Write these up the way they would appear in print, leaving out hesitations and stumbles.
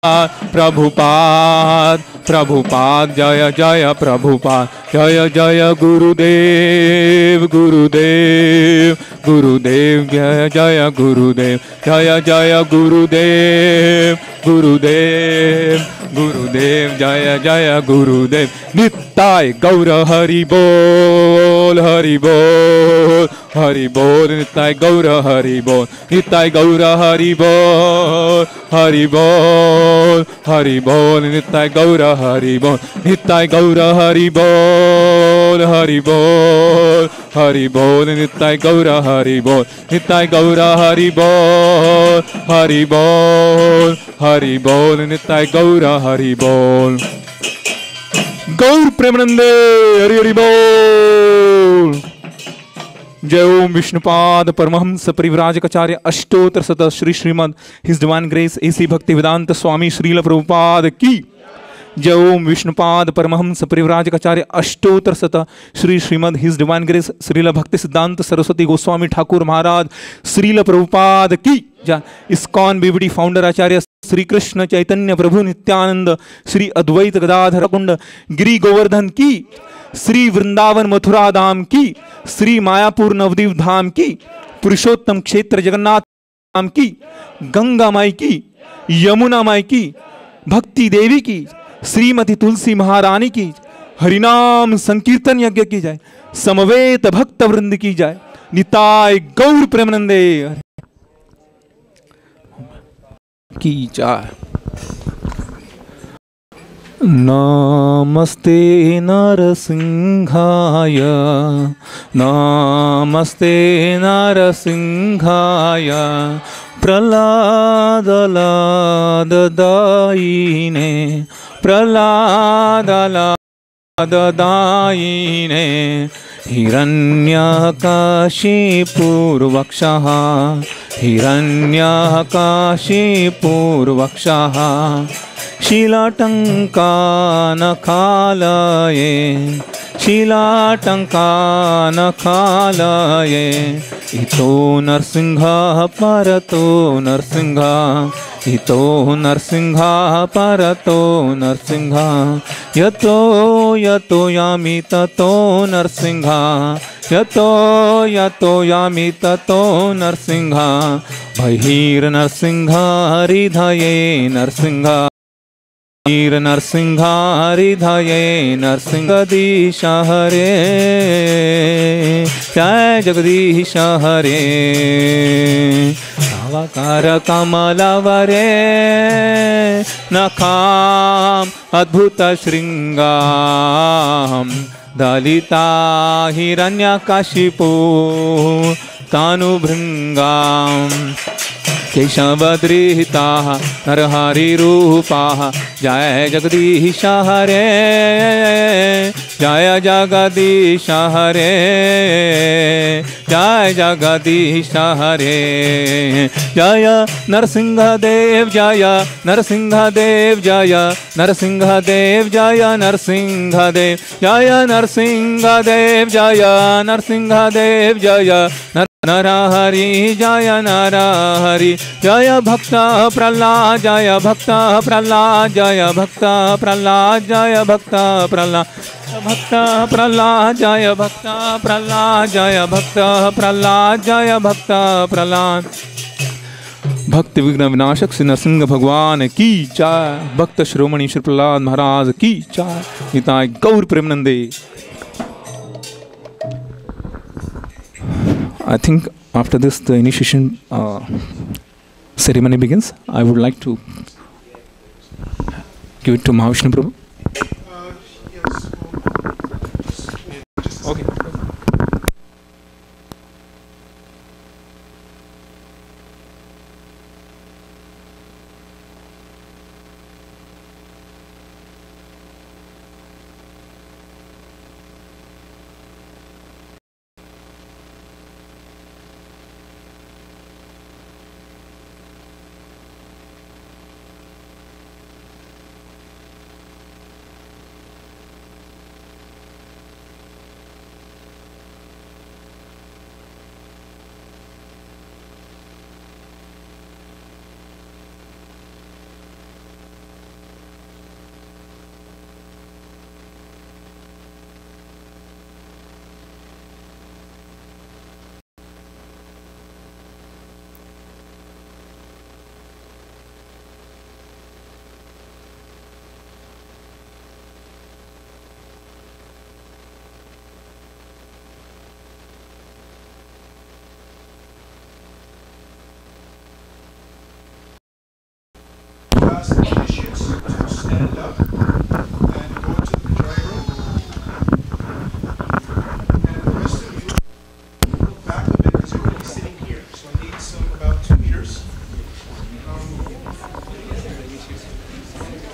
प्रभुपाद प्रभुपाद जय जय प्रभुपाद जय जय गुरुदेव गुरुदेव गुरुदेव जय जय गुरुदेव जय जय गुरुदेव गुरुदेव गुरुदेव जय जय गुरुदेव नित्य गौर हरि बोल हरि बोल हरि बोल नित्य गौर हरि बोल नित्य गौर हरि बोल हरि बोल हरि बोल नित्य गौर हरि बोल नित्य गौर हरि बोल हरि बोल हरि बोल नित्य गौर हरि बोल नित्य गौर हरि बोल हरि बोल हरि बोल नित्य गौर हरि बोल गौर प्रेमानंदे हरि हरि बोल। जय ओम Vishnupad Paramhans Parivrajakacharya Ashtottara Shata Shri Srimad his divine grace AC Bhakti Vedanta स्वामी श्रील प्रभुपाद की जय ओम Vishnupad Paramhans Parivrajakacharya Ashtottara Shata Shri Srimad his divine grace Srila Bhakti Siddhanta Saraswati Goswami Thakur महाराज श्रील प्रभुपाद की जय। इस्कॉन बीबीडी फाउंडर आचार्य श्री कृष्ण चैतन्य प्रभु नित्यानंद श्री अद्वैत गदाधर कुंड गिरी गोवर्धन की श्री वृंदावन मथुरा धाम की श्री मायापुर नवदीप धाम की पुरुषोत्तम क्षेत्र जगन्नाथ धाम की गंगा माई की यमुना माई की भक्ति देवी की श्रीमती तुलसी महारानी की हरिनाम संकीर्तन यज्ञ की जाए समवेत भक्त वृंद की जाए निताय गौर प्रेमानंदे की जाए। नमस्ते नरसिंहाय नमस्ते नरसिंहाय प्रह्लादलाददायिने प्रह्लादलाददायिने हिरण्यकाशिपूर्वक्षः हिरण्यकाशिपूर्वक्षः शीलाटङ्कानखालये शीलाटङ्कानखालये इतो नरसिंहः परतो नरसिंहः इतो नरसिंहः परतो नरसिंहः यतो यतो यामि ततो नरसिंहः यतो यतो यामि ततो नरसिंहः बहिर्नरसिंहः हृदये नरसिंहः नरसिंह हृदये नरसिंहदीश हरे जय जगदीश हरे भावाकार कमलवरे नखाम अद्भुत श्रृंगाम दलिता हिरण्यकाशिपो तानुभृंगाम केशवद्रिहिताः नरहरिरूपाः जय जगदीश हरे जय जगदीश हरे जय जगदीश हरे जय नरसिंहदेव जय नरसिंहदेव जय नरसिंहदेव जय नरसिंहदेव जय नरसिंहदेव जय नरसिंहदेव जय नरहरि जय नरहरि जय भक्त प्रह्लाद जय भक्त प्रह्लाद जय भक्त प्रह्लाद जय भक्त प्रह्लाद भक्त प्रह्लाद जय भक्त प्रह्लाद जय भक्त प्रह्लाद जय भक्त प्रह्लाद भक्ति विघ्न विनाशक श्री नरसिंह भगवान की जय भक्त श्रोमणी श्री प्रह्लाद महाराज की जय निताय गौर प्रेमानंदे। I think after this the initiation ceremony begins. I would like to give it to Mahavishnu Prabhu. Yes. Okay.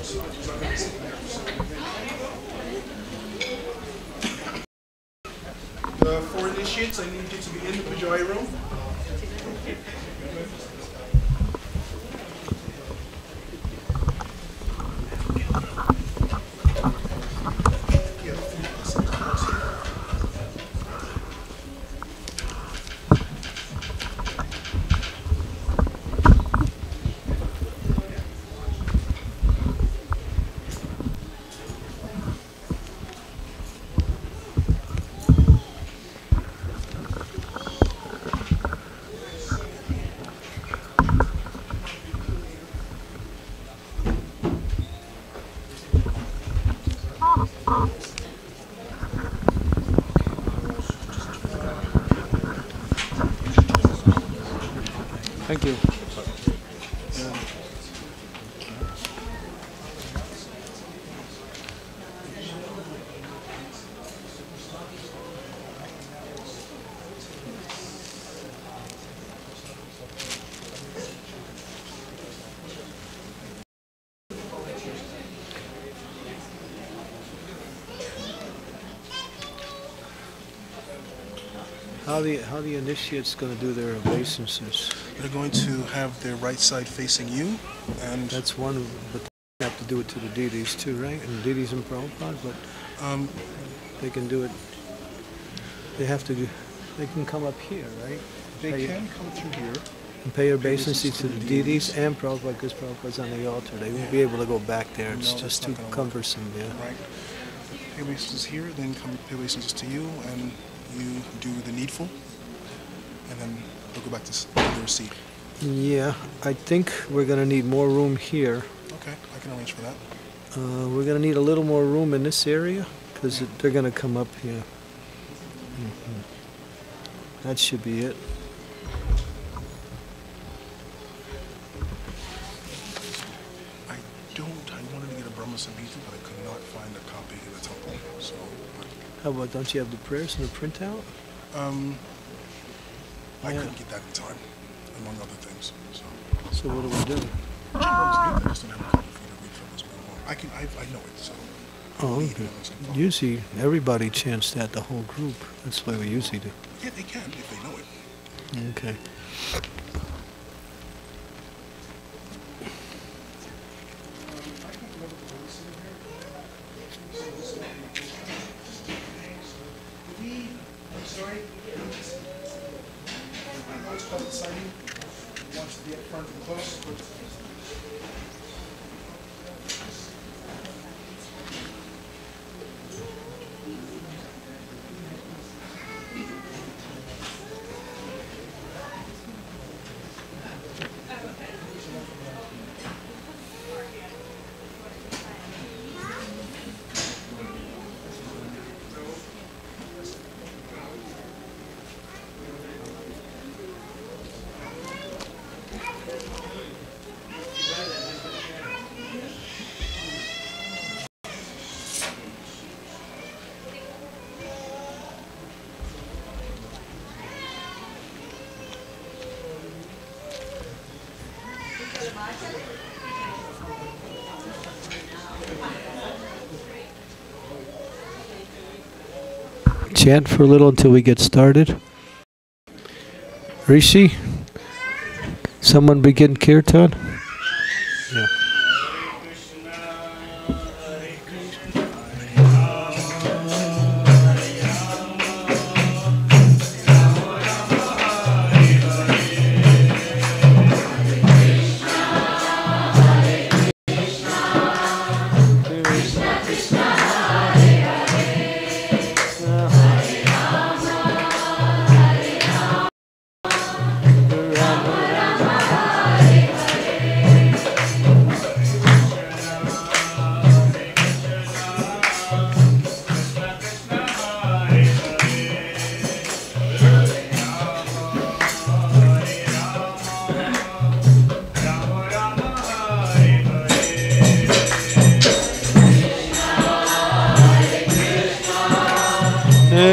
For initiates, I need you to be in the Vijay room. Thank you. How the initiates going to do their obeisances? They're going to have their right side facing you, and That's one, but they have to do it to the deities too, right? And deities and Prabhupada, but they can do it. They have to do. They can come up here, right? they can come through here. And pay obeisances to the deities and Prabhupada, because Prabhupada's on the altar. They won't be able to go back there. It's No, just that's too not gonna work. cumbersome. Yeah. Right. Pay obeisances here, then come pay obeisances to you, and you do the needful, and then they'll go back to their seat. Yeah, I think we're going to need more room here. Okay, I can arrange for that. We're going to need a little more room in this area because they're going to come up here. That should be it. I wanted to get a Brahma Samhita, but I could not find a copy in the temple. So, How about, don't you have the prayers and the printout? I couldn't get that in time, among other things. So what do we do? I just don't have a copy for you to read from as we go along. I know it, so. Oh, Either okay. of us can follow. Usually everybody chants that, the whole group. That's the way we usually do. Yeah, they can if they know it. Okay. Sorry. Let's call it signing. Wants to be up front and close. Chant for a little until we get started. Rishi, someone begin kirtan? Yeah.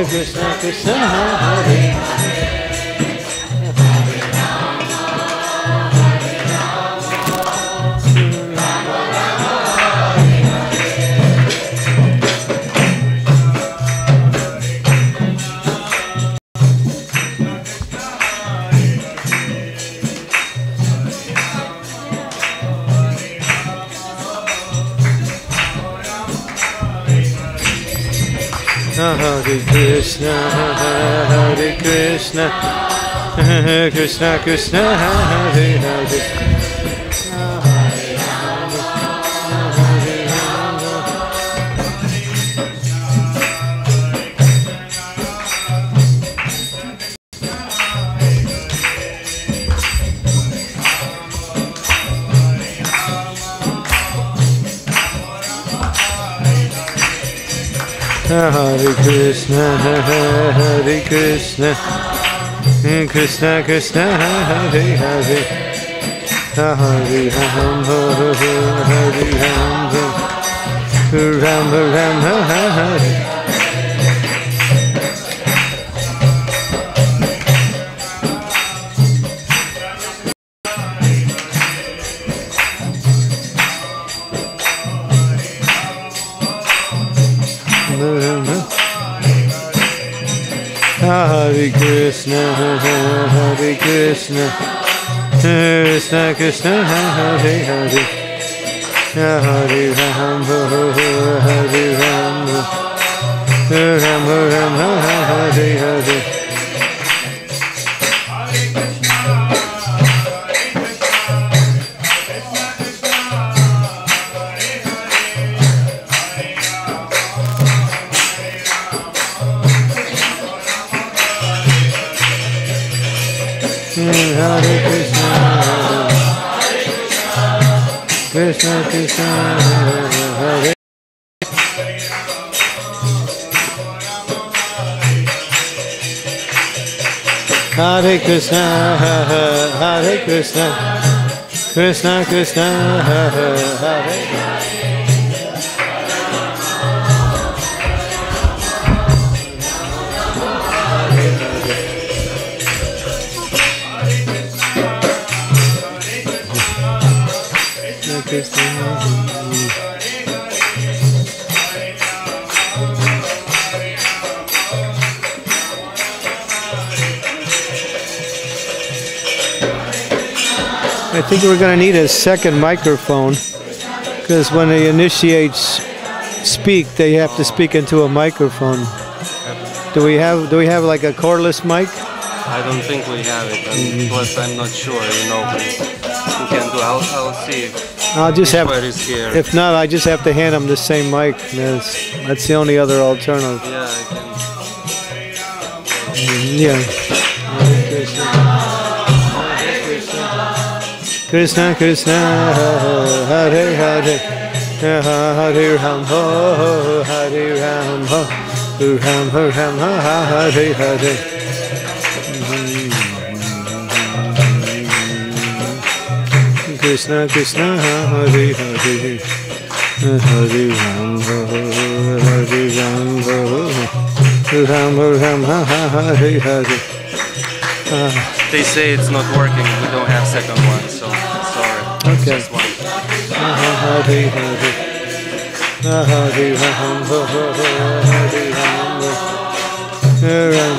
Krishna Krishna Hare Hare Krishna, Hare Krishna, Krishna Krishna, Hare Hare. Hare Krishna, Hare Krishna, Krishna Krishna, Hare Hare, Hare Ram, Hare Ram, Ram Ram, Hare. Hare Krishna, Hare Krishna, Krishna Krishna, Hare Hare, Hare Ram, Hare Ram, Ram Ram, Hare Hare. Hare Krishna, Krishna Krishna, Hare. Hare Krishna, Hare Krishna, Krishna Krishna, Hare Hare. I think we're going to need a second microphone because when the initiates speak, they have to speak into a microphone. Do we have like a cordless mic? I don't think we have it, and plus I'm not sure, you know, who can do. I'll see. I'll just have. Here. If not, I just have to hand them the same mic. That's the only other alternative. Yeah, I can. Yeah. Krishna Krishna, Hare Hare, Hare Ram, Hare Ram, Ram Ram, Hare Hare. Krishna Krishna, Hare Hare, Hare Ram, Hare Ram, Ram Ram, Hare Hare. They say it's not working. We don't have second one, so sorry. Okay. Just one. Hare Hare, Hare Ram, Hare Ram.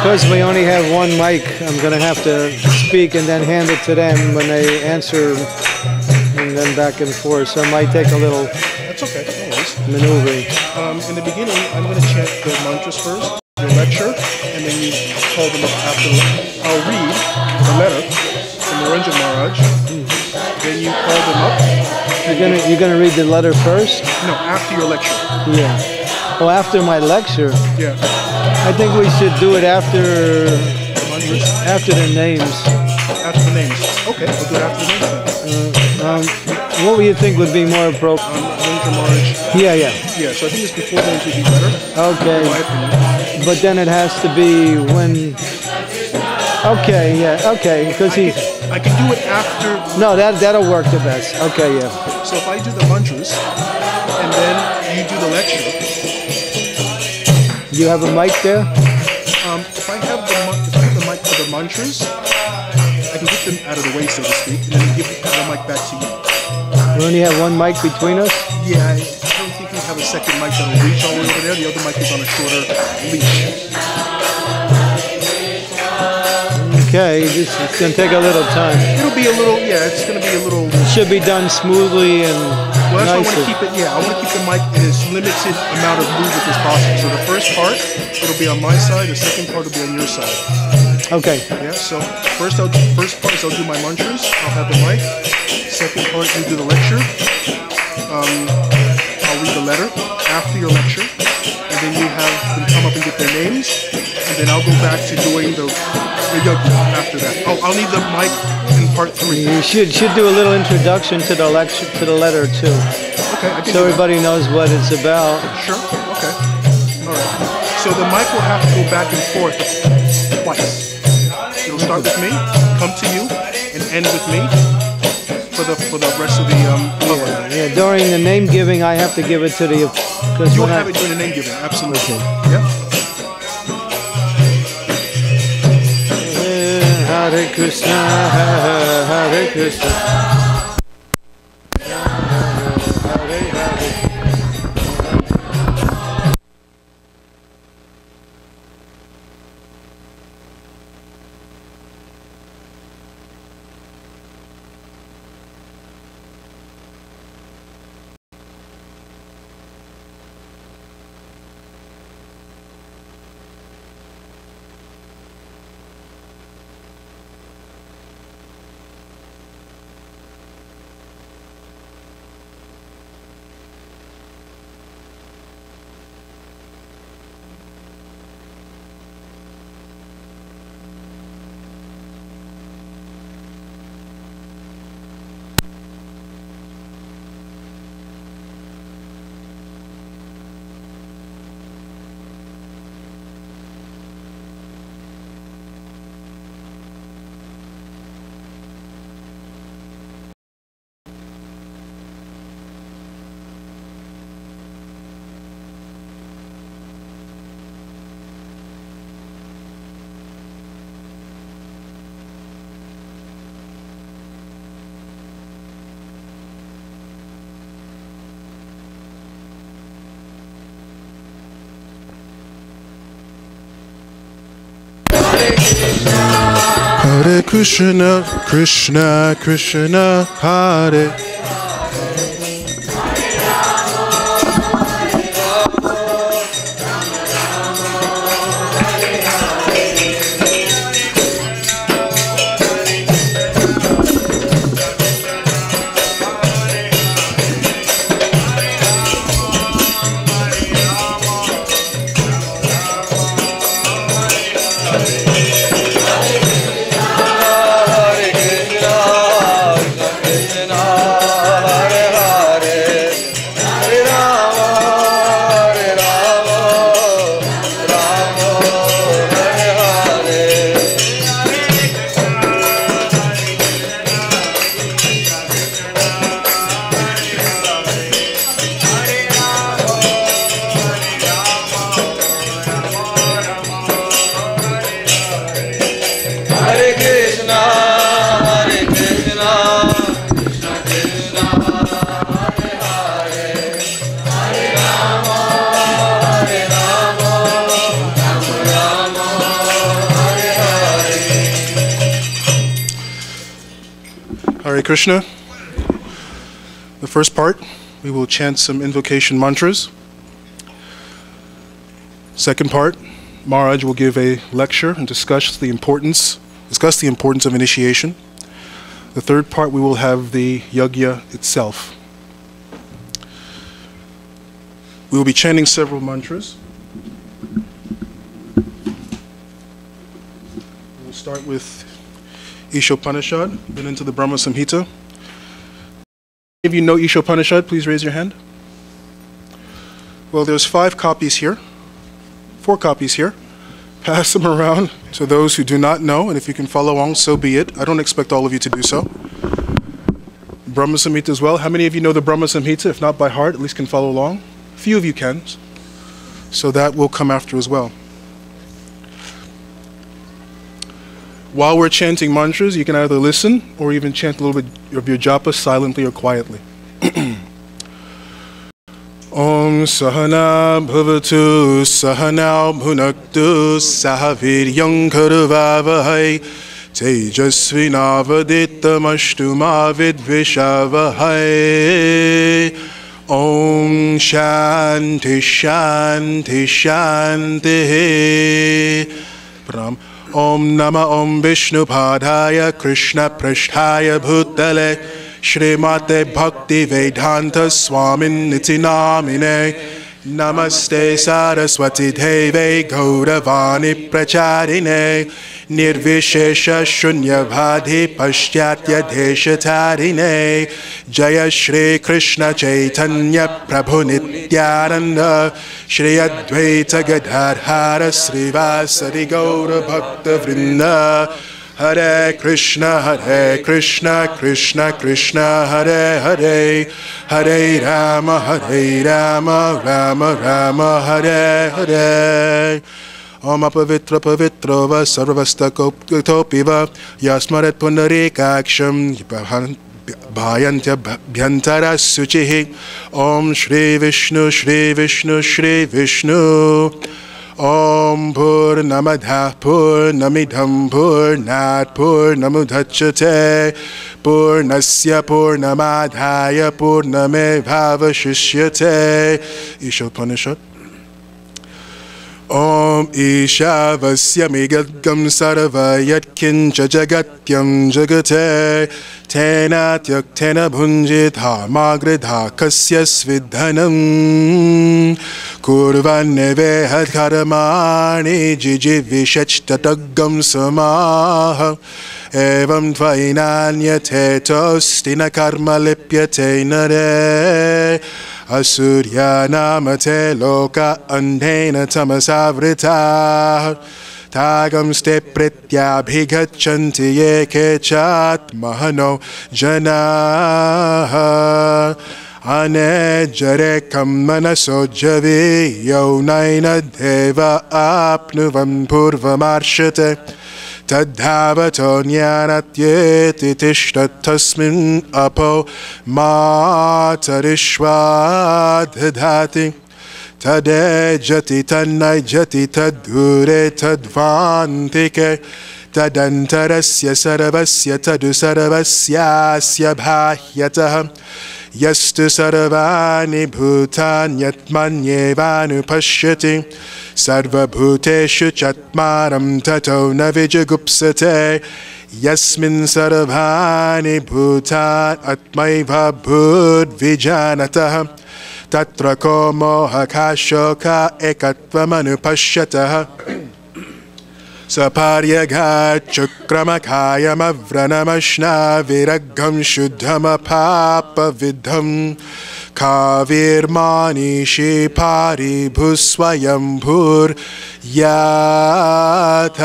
Because we only have one mic, I'm going to have to speak and then hand it to them when they answer, and then back and forth. So it might take a little. That's okay. No worries. Maneuvering. In the beginning, I'm going to chant the mantras first, your lecture, and then you call them up after. I'll read the letter from Narendra Maharaj. Then you call them up. You're gonna read the letter first? No, after your lecture. Yeah. Oh, after my lecture. Yeah. I think we should do it after The mantras. after the names. After the names. Okay, we'll do it after the names then. What do you think would be more appropriate? Narendra Maharaj. Yeah, yeah. Yeah, so I think it's before names would be better. Okay. In my opinion. But then it has to be when. Okay, yeah, okay, because he's. I can do it after. No, that'll work the best. Okay, yeah. So if I do the mantras, and then you do the lecture. You have a mic there? If I have the mic for the mantras, I can get them out of the way, so to speak, and then give the mic back to you. We only have one mic between us? Yeah, I don't think we have a second mic that will reach all the way over there. The other mic is on a shorter leash. Okay, it's going to take a little time. It'll be a little, yeah, it's going to be a little. It should be done smoothly and Well, that's want to keep it, I want to keep the mic in as limited amount of movement as possible. So the first part, it'll be on my side. The second part will be on your side. Okay. Yeah. So first part is I'll do my mantras. I'll have the mic. Second part, you do the lecture. I'll read the letter after your lecture, and then you have them come up and get their names, and then I'll go back to doing the yoga after that. I'll need the mic in part 3. You should do a little introduction to the lecture, to the letter too. Okay. So everybody knows what it's about. Sure. Okay. All right. So the mic will have to go back and forth twice. It'll start with me, come to you, and end with me for the rest of the cover. Yeah. During the name giving, I have to give it to the. You'll have it during the name giving. Absolutely. Okay. Yeah. Hare Krishna, Hare Krishna. Hare Krishna, Krishna Krishna, Hare. Hare Krishna. The first part, we will chant some invocation mantras. Second part, Maharaj will give a lecture and discuss the importance of initiation. The third part, we will have the yajna itself. We will be chanting several mantras. We'll start with Ishopanishad, then into the Brahma Samhita. If you know Ishopanishad, please raise your hand. Well, there's 5 copies here, 4 copies here. Pass them around to those who do not know, and if you can follow along, so be it. I don't expect all of you to do so. Brahma Samhita as well. How many of you know the Brahma Samhita? If not by heart, at least can follow along. A few of you can. So that will come after as well. While we're chanting mantras, you can either listen or even chant a little bit of your japa silently or quietly. Om Sahana Bhavatu Sahana Bhunaktu Sahaviryam Karuvavahai Tejasvinavadittamashtu Mavidvishavahai Om Shanti Shanti Shanti. Pram. Om Nama Om Vishnu Padaya Krishna Prasthaya Bhutale Srimate Bhakti Vedanta Swamin Niti Namine Namaste Saraswati Deve Gauravani Pracharine Nirvishesha Shunyavadhi Pashyatya Deshatarine Jaya Shri Krishna Chaitanya Prabhu Nityananda Shri Advaita Gadadhara Srivasadi Gaura Bhakta Vrinda Hare Krishna Krishna Krishna Hare Hare Hare Rama Rama Rama Hare Hare Om Apavitra Pavitrova Sarvastakoptopiva Yasmaret Pundarikaksham Bhayantya Bhyantara Suchihi Om Shri Vishnu Shri Vishnu Shri Vishnu Om Purnamadha Purnamidham Purnat Purnamudhachyate Purnasya Purnamadhaya Purnamevavashishyate Ishopanishad Om Ishavasya Migadgam Sarva Yatkincha Jagatyam Jagate Tenatyak Tena Bhunjitha Magridha Kasya Svidhanam Kurvaneve Hadkaramani Jijivishachtatagam Samaha Evam Tvainanyate Tostina Karma Lipyate Nare Asurya namate loka andhena tamasavrita Tagam ste pritya bhigachanti yeke chat mahano jana Ane jarekam manaso javi yonaina deva apnuvam purvamarshate Tadhavato jnanatyeti tishtatasmin apo matarishva dadhati Tadejati tanajati tadure tadvantike Tadantarasya sarvasya tadusarvasyasya bhahyatah Yastu sarvani bhutanyatmanyevanu pashyati Sarva bhuteshu chatmaram tato navijagupsate Yasmin sarvani bhutan atmaiva bhudvijanatah Tatra ko mohakashoka ekatvamanu pashyatah Saparyaga chukramakayam avranamashna viragam shuddhama papa vidham Kavirmani shipari bhuswayam bhur yatha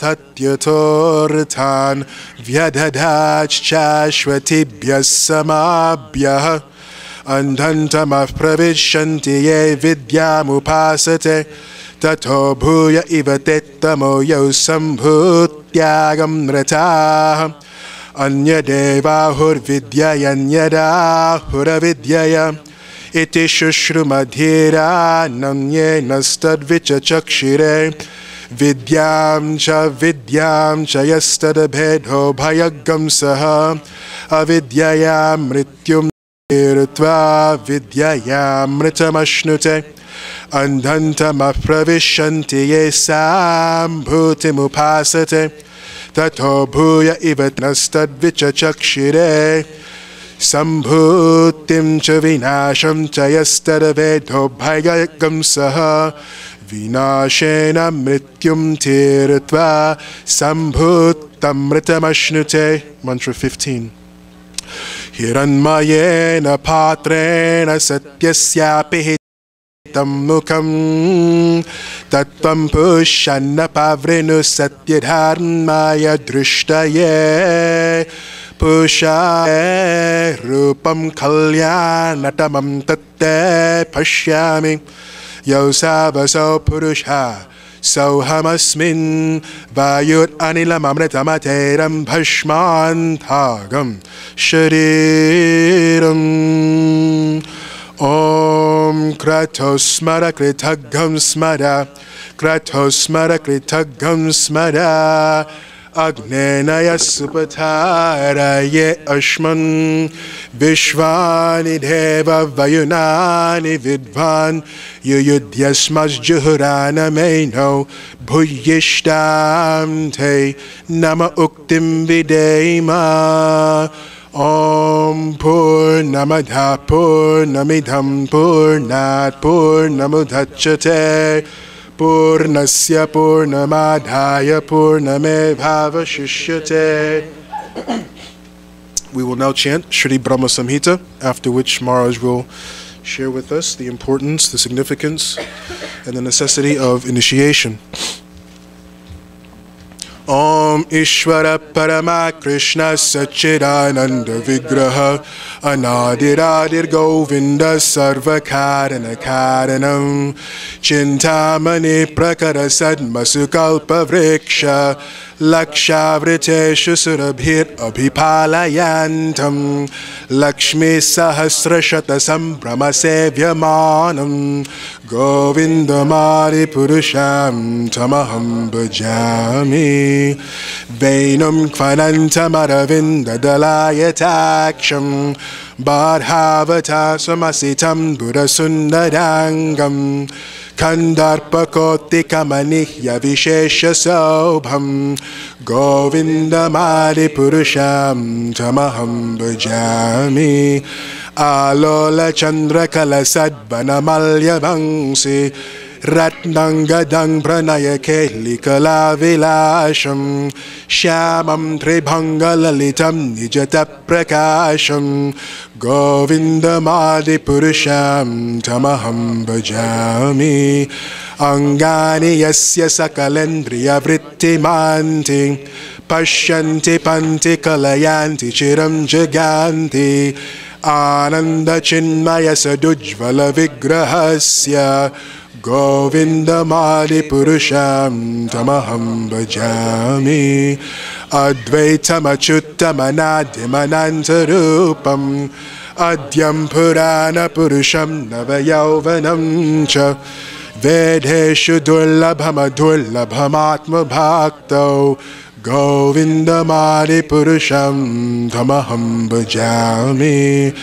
tatyatortan vyadadach chashvatibhyas samabhyah Andhantamah pravishanti ye vidyamupasate Tato bhuya ivatetamo yo sambhutyagam ratah Anya deva hur vidyaya nyada hura vidyaya Iti shushrumadhira namye nastad vichachakshire Vidyam cha yastad bhedho bhayagam saha Avidyaya mrityum irtva vidyaya mritamashnute Andhantamah pravishanti ye sambhutimupasate Tato bhuya ivatnastad vichachakshire Sambhutim cha vinasham cha yastadavedho bhayagam saha Vinashena mrityum tirtva sambhutamritamashnuте Mantra 15 Hiranmayena patrena satyasyapi Tammukam Tattvam Pushanna Pavrinu Satyadharmaya Drishtaye Pushaye Rupam Kalyanatamam Tatte Pashyami Yosavaso Purusha Sohamasmin Vayut Anilam Amritamateram Bhashmantagam Shariram Om Kratosmara Kritagam Smara Kratosmara Kritagam Smara Agnenaya supataraye ashman Vishvani deva vayunani vidvan Yuyudhyasmas juhurana meno Bhuyishtam te nama uktim videma Om Purnamadha Purnamidham Purnat Purnamudhachyate Purnasya Purnamadhaya Purnamevavashishyate. We will now chant Shri Brahma Samhita, after which Maharaj will share with us the importance, the significance, and the necessity of initiation. Om Ishvara Parama Krishna Sachidananda Vigraha Anadiradir Govinda Sarva Karana Karanam Chintamani Prakara Sadmasukalpa Vriksha Lakshavriteshu Surabhir Abhipalayantam Lakshmi Sahasrashata Sambrama Sevyamanam Govinda Mari Purusham Tamaham Bhajami Vainam Kvanantamaravinda Dalayataksham Badhavata Samasitam Buddhasundarangam Kandarpakoti Kamanihya Vishesha Sobham Govinda Mari Purusham Tamaham Bhajami Alola Chandra Kalasadvana Malya Vangsi Ratnangadang Pranayake Likala Vilasham Shyamam Tribhanga Lalitam Nijata Prakasham Govinda Madi Purusham Tamaham Bhajami Angani Yasya Sakalendriya Vritti Manti Pashyanti Panti Kalayanti Chiram Jaganti Ananda Chinmaya Sadujvala Vigrahasya Govinda Madi Purusham Tamaham Bhajami Advaitam Achyutamanadimanantarupam Adyam Purana Purusham Navayauvanam Cha Vedeshu Durlabhamadurlabhamatma Bhakto Govinda Madi Purusham Tamaham Bhajami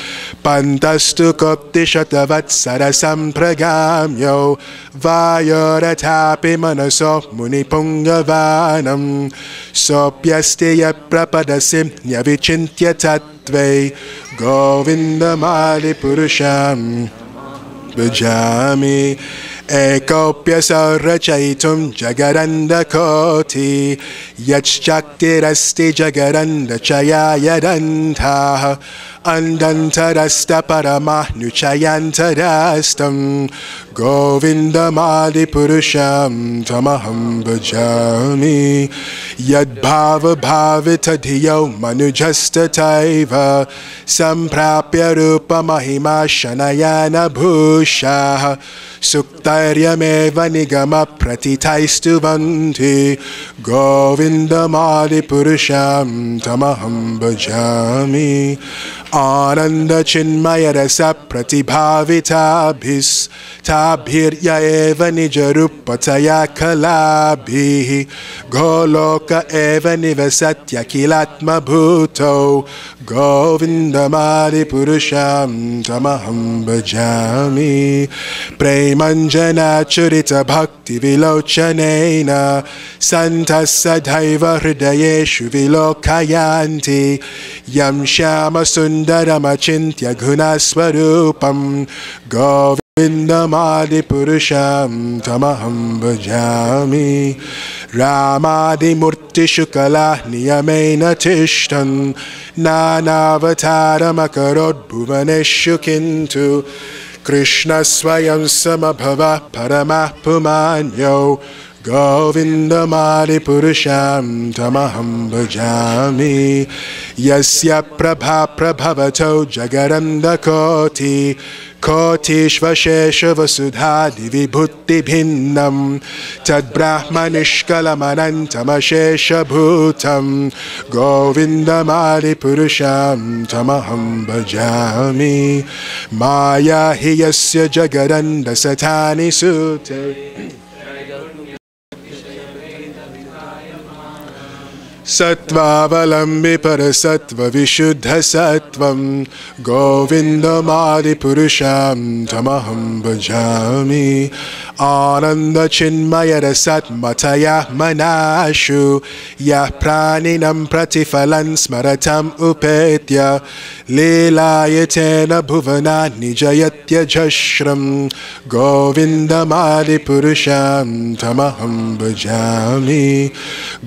Pantastu Kopti Shatavatsara Sampragamyo Vayoratapi Manaso Munipungavanam Sopyasteya Prapadasim Nyavichintya Tattve Govinda Madi Purusham Bhajami Ekopya Sarachaitum Jagaranda Koti Yachchaktirasti Jagaranda Chayayadanta Andantarasta Paramah Nuchayantarastam Govinda Madi Purusham Tamaham Bhajami Yadbhava Bhavita Dhiyo Manujasta Taiva Samprapya Rupa Mahima Shanayana Bhusha Suktaryameva Nigama Pratitaistuvanti Govinda Madi Purusham Tamaham Bhajami Ananda Chinmaya Rasa Pratibhavitabhis Tabhirya Eva Nijarupataya Kalabhi Goloka Eva Nivasatya Kilatma Bhuto Govinda Madi Purusham Tamaham Bhajami Premanjana Churita Bhakti Vilochanena Santa Sadhaiva Hridayeshu Vilokayanti Yam Shama Sundaramachintya Gunaswarupam Govinda Madi Purusham Tamaham Bhajami Ramadi Murti Shukala Niyamena Tishtan Nanavatara Makarod Bhuvaneshu Kintu Krishna Swayam Samabhava Paramah Pumanyo Govinda Madi Purusham Tamaham Bhajami Yasya Prabha Prabhavato Jagaranda Koti Kotishvashesha Vasudha Divibhuti Bhinnam Tad Brahmanishkalamanantamashesha Bhutam Govinda Madi Purusham Tamaham Bhajami Maya Hiyasya Jagaranda Satani Sute Sattvavalambhi parasattva vishuddha sattvam Govindamadi purusham tamaham bhajami Ananda chinmaya rasat mataya manashu Yah praninam pratifalan smaratam upetya Leelayatena bhuvana nijayatya jashram Govindamadi purusham tamaham bhajami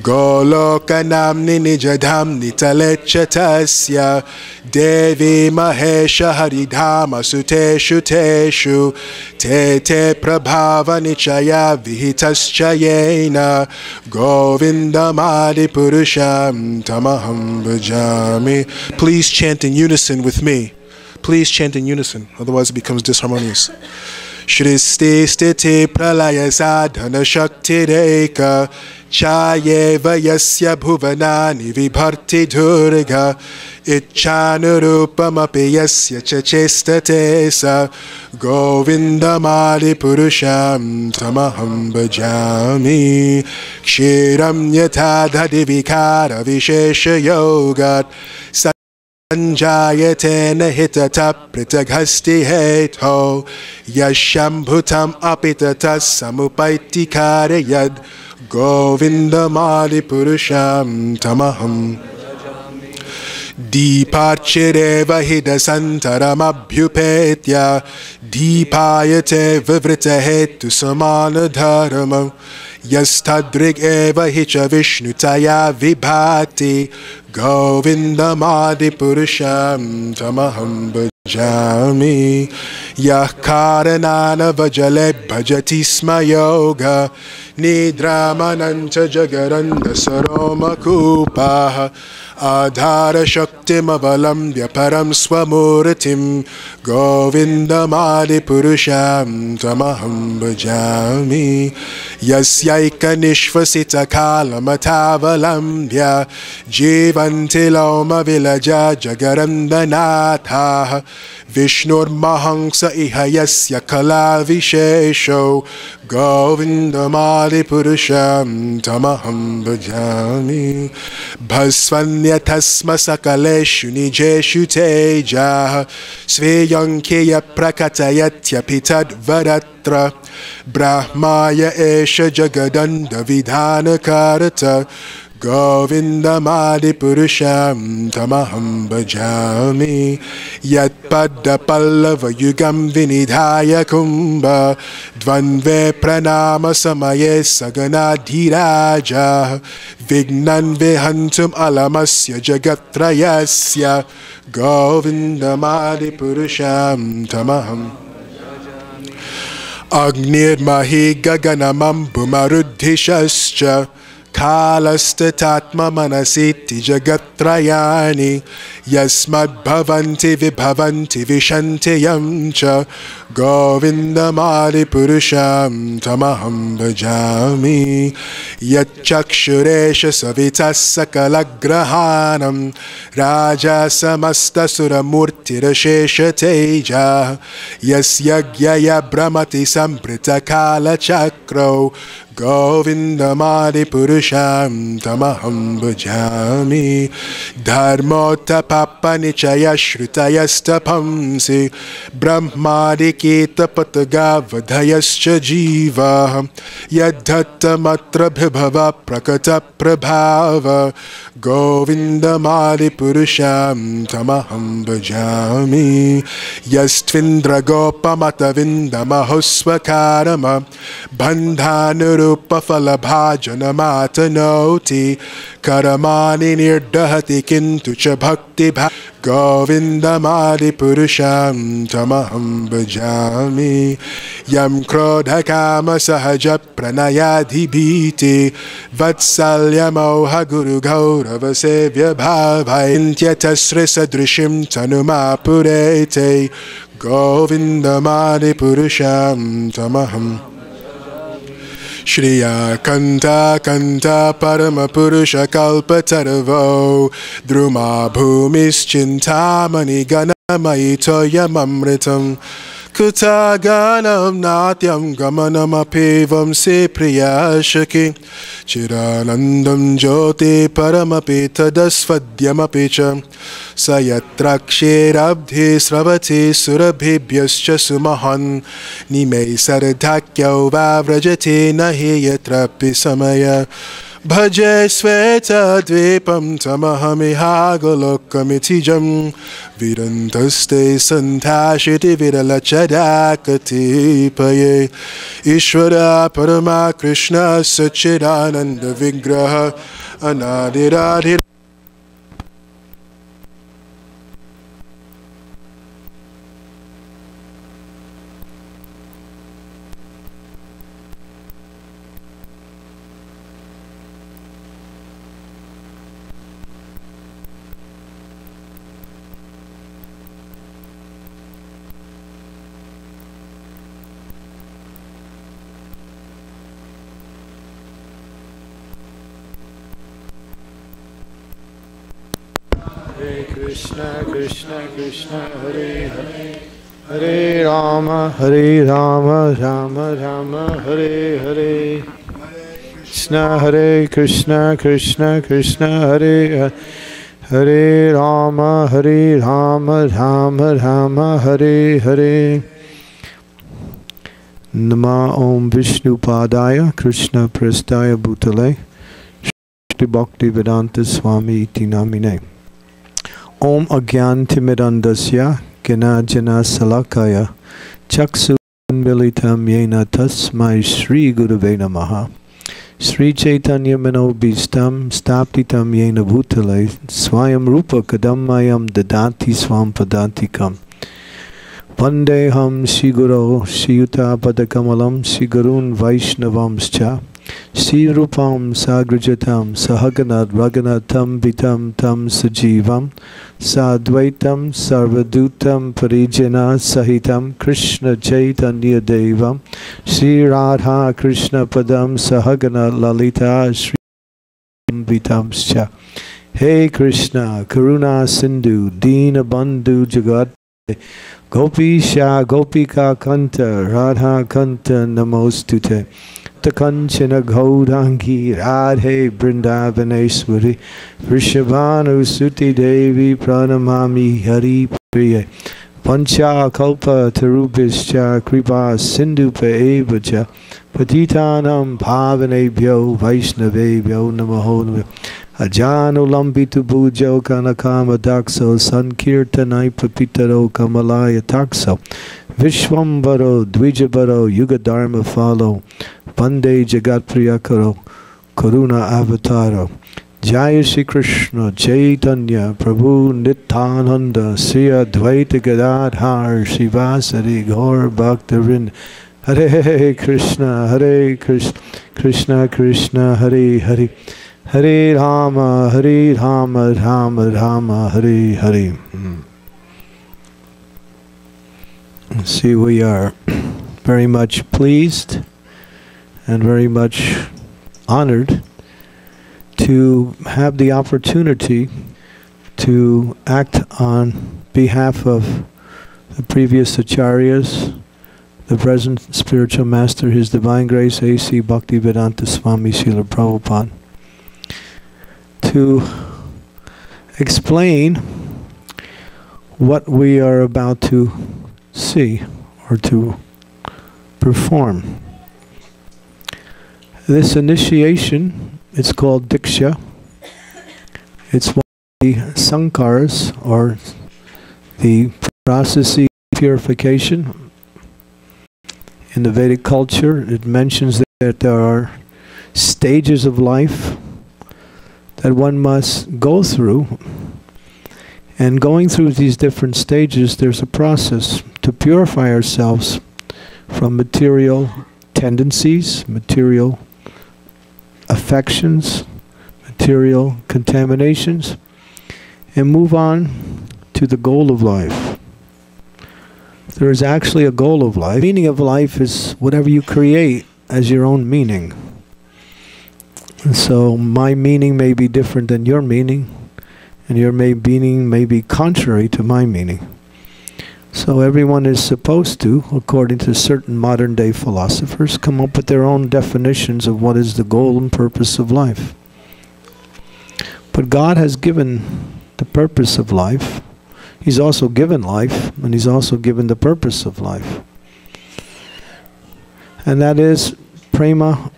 Golokanamni nijadhamni talechatasya Devi mahesha haridhama suteshu teshu Te prabhava nichaya vihitaschayena Govindamadi purusham tamaham bhajami. Please chant in unison with me. Please chant in unison, otherwise it becomes disharmonious. Shristi stiti pralaya sadhana shakti reka Chayeva yasya bhuvanani vibharti durga Icchanurupamapi yasya chachestate sa Govindamadi purusham tamaham bhajami Kshiram yatadhadi vikara vishesha yogat Sanjayatena hitata pritaghasti heto Yashambhutam apitatas samupaiti karayad Govindamadi purusham tamaham Deepachireva hidasantaram abhyupetya Deepayate vivrita hetu samana dharma Yastadrig eva hicha vishnutaya vibhati Govindamadi purusham tamaham bhajami Yah karanana vajale bhajati sma yoga Nidramananta jagaranda saroma kupaha Adhara shaktim avalambya param swamurtim Govindamadi purusham tamaham bhajami Yasyaika nishvasita kalamatavalamya Jivanti loma vilaja jagarandanatha Vishnur mahangsa iha yasya kala vishesho Govindamadi purusham tamaham bhajami Bhasvanyatasma sakaleshu nijeshu teja Sveyankeya prakatayatya pitad varatra Brahmaya esha jagadanda vidhana karata Govindamadi purusham tamaham bhajami Yat padda pallava yugam vinidhaya kumbha Dvanve pranama samaye saganadhiraja Vignan vihantum alamasya jagatrayasya Govindamadi purusham tamaham Agnir mahi gaganamam bumaruddhishascha Kalastatatma manasiti jagatrayani Yasmad bhavanti vibhavanti vishanti yamcha Govindamadi purusham tamaham bhajami Yatchakshuresha savitas sakalagrahanam Raja samasta suramurtirashesha teja Yasyagyaya brahmati samprita kala chakro Govindamadi purusham tamaham bhajami Dharmota papa nichaya shrutayastapamsi Brahmadi kita pataga vadhayascha jiva Yadhatta matra bhibhava prakata prabhava Govindamadi purusham tamaham bhajami Yastvindra gopamata vindamahosvakarama Bandhanuru Rupafala bhajana matanoti Karamani nirdahati kintu cha bhakti bha Govindamadi purusham tamaham bhajami Yam krodha kama sahaja pranayadhibhiti Vatsalya moha guru gaurava sevya bhavai Intyatasri sadrishim tanuma purete Govindamadi purusham tamaham Shriya Kanta Kanta Parama Purusha Kalpataravo Druma Bhumis Chintamani Ganamayi Toyam Amritam Kutaganam natyam gamanamapevam se priyashaki Chiranandam jyote paramapi tadasvadyamapicha Sayatrakshirabdhi sravati surabhibhyascha sumahan Nime saradhakyau vavrajate nahi yatrapi samaya Bhaje sveta dvipam tamahamihagalokkamitijam Vidantaste santashiti vidalachadakati paye Ishvara parama Krishna sachidananda vigraha Anadiradhira Krishna Krishna Krishna Hare Hare Hare Rama Rama Rama Hare Hare Krishna Krishna Krishna Hare Hare Hare Rama Rama Rama Hare Hare Nama Om Vishnu Padaya Krishna Prastaya Bhutale Shri Bhakti Vedanta Swami Iti Namine Om Agyan Timidandasya Ganajana Salakaya Chaksu Militam Yena Tasmai Shri Gurave Namaha Sri Chaitanya Manobhistam Staptitam Yena Bhutale Swayam Rupa Kadammayam Dadati Swam Padantikam Vandeham Shiguro Shiyuta Padakamalam Shigurun Vaishnavamscha Sri Rupam Sagrajatam Sahaganat Raganatam Vitam Tam Sajivam Sadvaitam Sarvadutam Parijana Sahitam Krishna Chaitanya Devam Sri Radha Krishna Padam Sahagana Lalita Sri Vitamscha Hey Krishna Karuna Sindhu Dina Bandhu Jagat Gopisha Gopika Kanta Radha Kanta Namostute Kanchana Gaudangi Radhe Brindavaneshwari Vrishabhanu Suti Devi Pranamami Hari Priya Pancha Kalpa Tarubhischa Kripa Sindhupa Evacha Patitanam Pavanebhyo Vaishnavebhyo Namaho Ajanulambitu Bhujo Kanakama Dakso Sankirtanai Papitaro Kamalaya Takso Vishwambaro Dvijabaro Yugadharma Follow Vande Jagat Priyakaro Karuna Avataro Jaya Shri Krishna Chaitanya Prabhu Nityananda Sri Advaita Gadadhar Shivasari Gaur Bhaktavind Hare Krishna Krishna Krishna Hare Hare Hare Rama Rama Rama Hare Hare. See, we are very much pleased and very much honored to have the opportunity to act on behalf of the previous acharyas, the present spiritual master, His Divine Grace A.C. Bhaktivedanta Swami Srila Prabhupada, to explain what we are about to see or to perform. This initiation, it's called Diksha. It's one of the sankaras, or the processes of purification. In the Vedic culture, it mentions that there are stages of life that one must go through. And going through these different stages, there's a process to purify ourselves from material tendencies, material affections, material contaminations, and move on to the goal of life. There is actually a goal of life. The meaning of life is whatever you create as your own meaning. And so my meaning may be different than your meaning, and your meaning may be contrary to my meaning. So everyone is supposed to, according to certain modern day philosophers, come up with their own definitions of what is the goal and purpose of life. But God has given the purpose of life. He's also given life, and He's also given the purpose of life. And that is Prema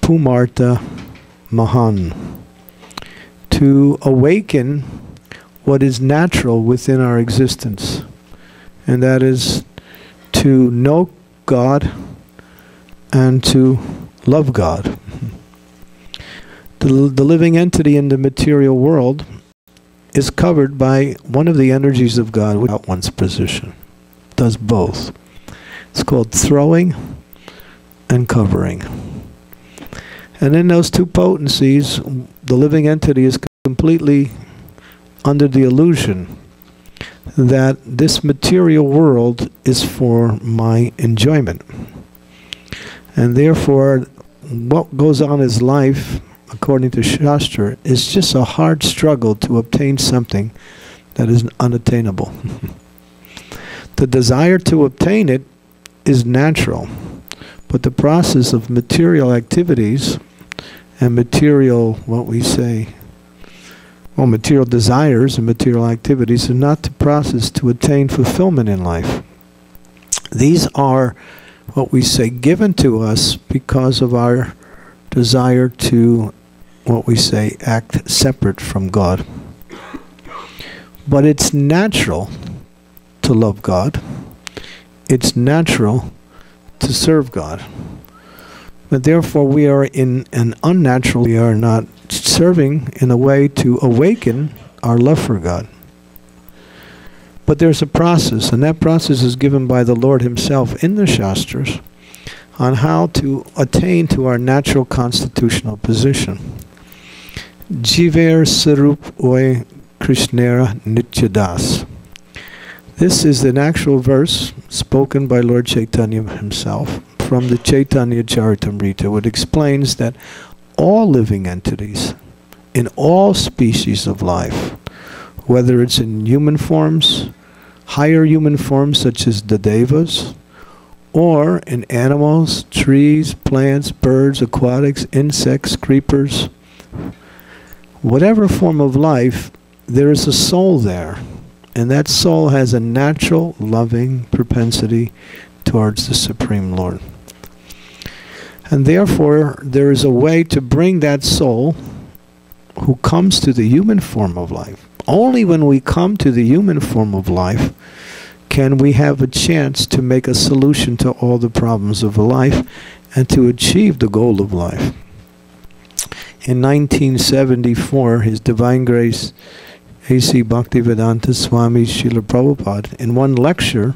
Pumarta Mahan. To awaken what is natural within our existence. And that is to know God and to love God. The living entity in the material world is covered by one of the energies of God without one's position. It does both. It's called throwing and covering. And in those two potencies, the living entity is completely under the illusion that this material world is for my enjoyment. And therefore, what goes on in his life, according to Shastra, is just a hard struggle to obtain something that is unattainable. The desire to obtain it is natural, but the process of material activities and material, what we say, well, material desires and material activities are not the process to attain fulfillment in life. These are what we say given to us because of our desire to, what we say, act separate from God. But it's natural to love God. It's natural to serve God. But therefore we are in an unnatural, we are not serving in a way to awaken our love for God. But there's a process, and that process is given by the Lord Himself in the Shastras on how to attain to our natural constitutional position. Jiver Sarup Oy Krishnera Nityadas. This is an actual verse spoken by Lord Chaitanya himself from the Chaitanya Charitamrita, which explains that all living entities, in all species of life, whether it's in human forms, higher human forms such as the devas, or in animals, trees, plants, birds, aquatics, insects, creepers, whatever form of life, there is a soul there. And that soul has a natural, loving propensity towards the Supreme Lord. And therefore, there is a way to bring that soul who comes to the human form of life. Only when we come to the human form of life can we have a chance to make a solution to all the problems of life and to achieve the goal of life. In 1974, His Divine Grace A.C. Bhaktivedanta Swami Srila Prabhupada, in one lecture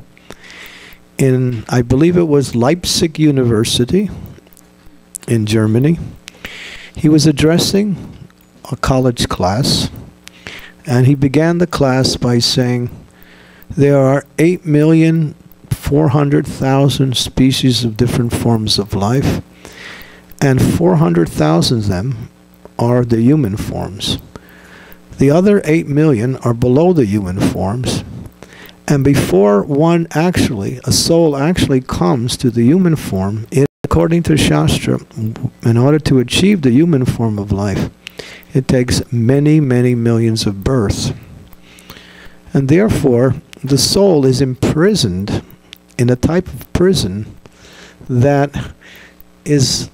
in, I believe it was Leipzig University in Germany, he was addressing a college class, and he began the class by saying, there are 8,400,000 species of different forms of life, and 400,000 of them are the human forms. The other 8 million are below the human forms, and before a soul actually comes to the human form, according to Shastra, in order to achieve the human form of life, it takes many, many millions of births. And therefore, the soul is imprisoned in a type of prison that is,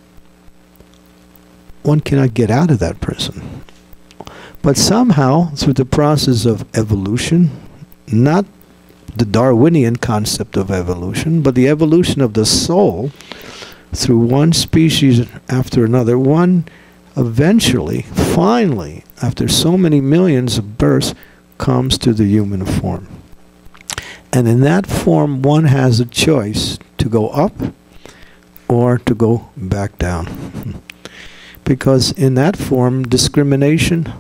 one cannot get out of that prison. But somehow, through the process of evolution, not the Darwinian concept of evolution, but the evolution of the soul, through one species after another, one eventually, finally, after so many millions of births, comes to the human form. And in that form, one has a choice to go up or to go back down. Because in that form, discrimination,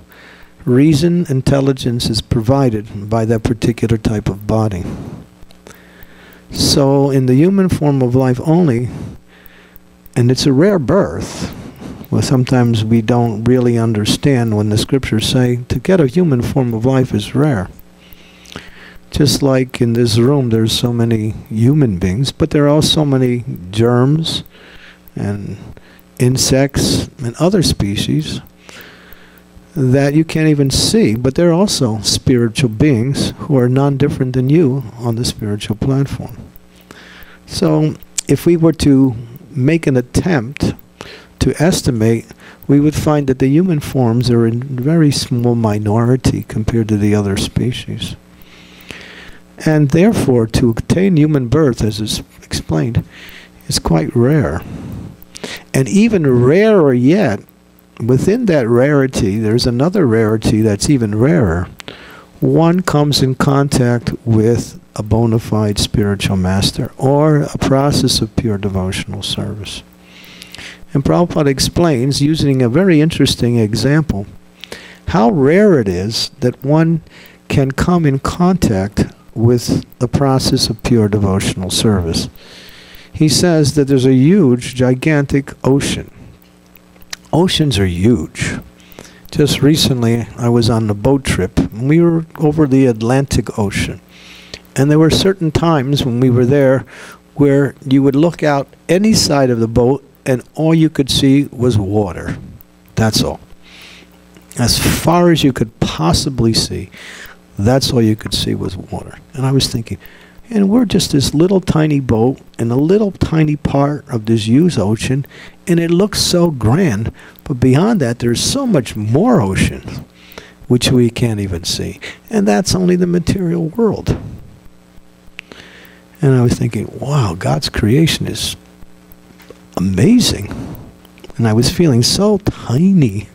reason, intelligence is provided by that particular type of body. So in the human form of life only, and it's a rare birth, well, sometimes we don't really understand when the scriptures say to get a human form of life is rare. Just like in this room, there's so many human beings, but there are also so many germs and insects and other species that you can't even see, but they're also spiritual beings who are non-different than you on the spiritual platform. So if we were to make an attempt to estimate, we would find that the human forms are in very small minority compared to the other species. And therefore, to attain human birth, as is explained, is quite rare. And even rarer yet, within that rarity, there's another rarity that's even rarer. One comes in contact with a bona fide spiritual master or a process of pure devotional service. And Prabhupada explains, using a very interesting example, how rare it is that one can come in contact with the process of pure devotional service. He says that there's a huge, gigantic ocean. Oceans are huge. Just recently, I was on a boat trip, and we were over the Atlantic Ocean. And there were certain times when we were there where you would look out any side of the boat, and all you could see was water. That's all. As far as you could possibly see, that's all you could see was water. And I was thinking, and we're just this little tiny boat in a little tiny part of this huge ocean, and it looks so grand, but beyond that there's so much more ocean which we can't even see, and that's only the material world. And I was thinking, wow, God's creation is amazing. And I was feeling so tiny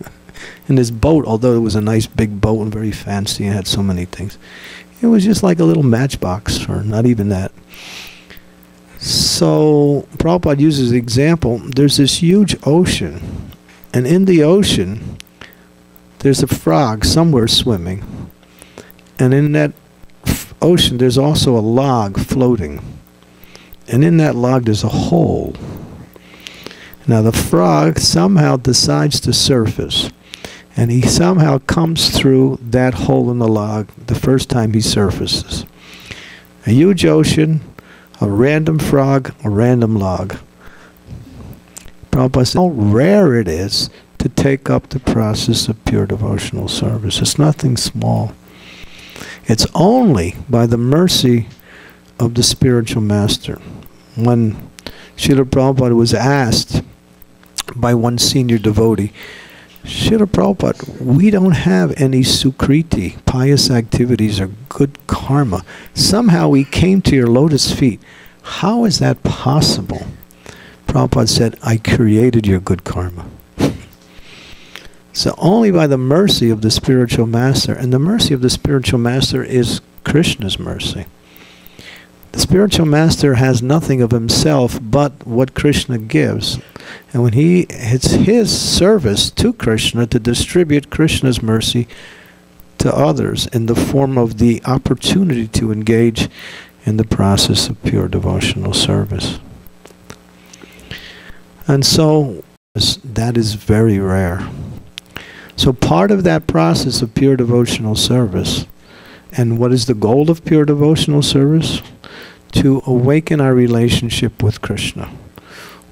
in this boat, although it was a nice big boat and very fancy and had so many things. It was just like a little matchbox, or not even that. So Prabhupada uses the example, there's this huge ocean, and in the ocean there's a frog somewhere swimming, and in that ocean there's also a log floating, and in that log there's a hole. Now the frog somehow decides to surface, and he somehow comes through that hole in the log the first time he surfaces. A huge ocean, a random frog, a random log. Prabhupada said how rare it is to take up the process of pure devotional service. It's nothing small. It's only by the mercy of the spiritual master. When Srila Prabhupada was asked by one senior devotee, Srila Prabhupada, we don't have any sukriti, pious activities, or good karma. Somehow we came to your lotus feet. How is that possible? Prabhupada said, I created your good karma. So only by the mercy of the spiritual master, and the mercy of the spiritual master is Krishna's mercy. The spiritual master has nothing of himself but what Krishna gives. And when it's his service to Krishna to distribute Krishna's mercy to others in the form of the opportunity to engage in the process of pure devotional service. And so that is very rare. So part of that process of pure devotional service, and what is the goal of pure devotional service? To awaken our relationship with Krishna.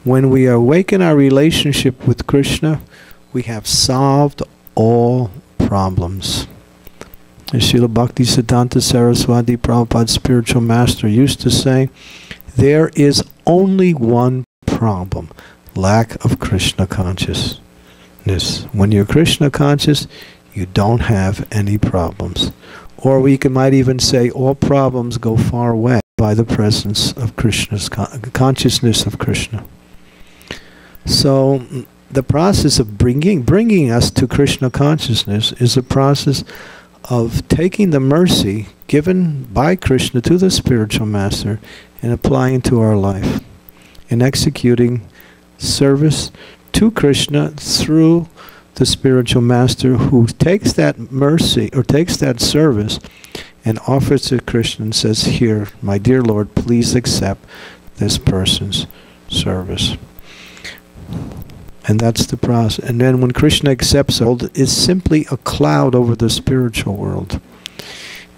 When we awaken our relationship with Krishna, we have solved all problems. As Srila Bhaktisiddhanta Saraswati, Prabhupada's spiritual master, used to say, there is only one problem, lack of Krishna consciousness. When you're Krishna conscious, you don't have any problems. Or we might even say all problems go far away by the presence of Krishna's consciousness of Krishna. So the process of bringing us to Krishna consciousness is a process of taking the mercy given by Krishna to the spiritual master and applying to our life, and executing service to Krishna through the spiritual master, who takes that mercy or takes that service and offers to Krishna and says, here, my dear Lord, please accept this person's service. And that's the process. And then when Krishna accepts it, it's simply a cloud over the spiritual world.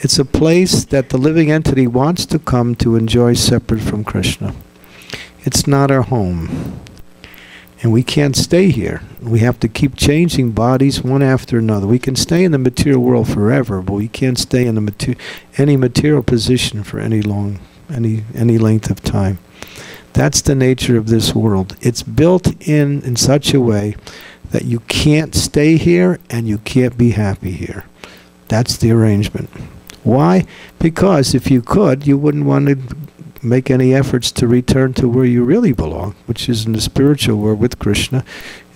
It's a place that the living entity wants to come to enjoy separate from Krishna. It's not our home. And we can't stay here. We have to keep changing bodies one after another. We can stay in the material world forever, but we can't stay in any material position for any length of time. That's the nature of this world. It's built in such a way that you can't stay here and you can't be happy here. That's the arrangement. Why? Because if you could, you wouldn't want to make any efforts to return to where you really belong, which is in the spiritual world with Krishna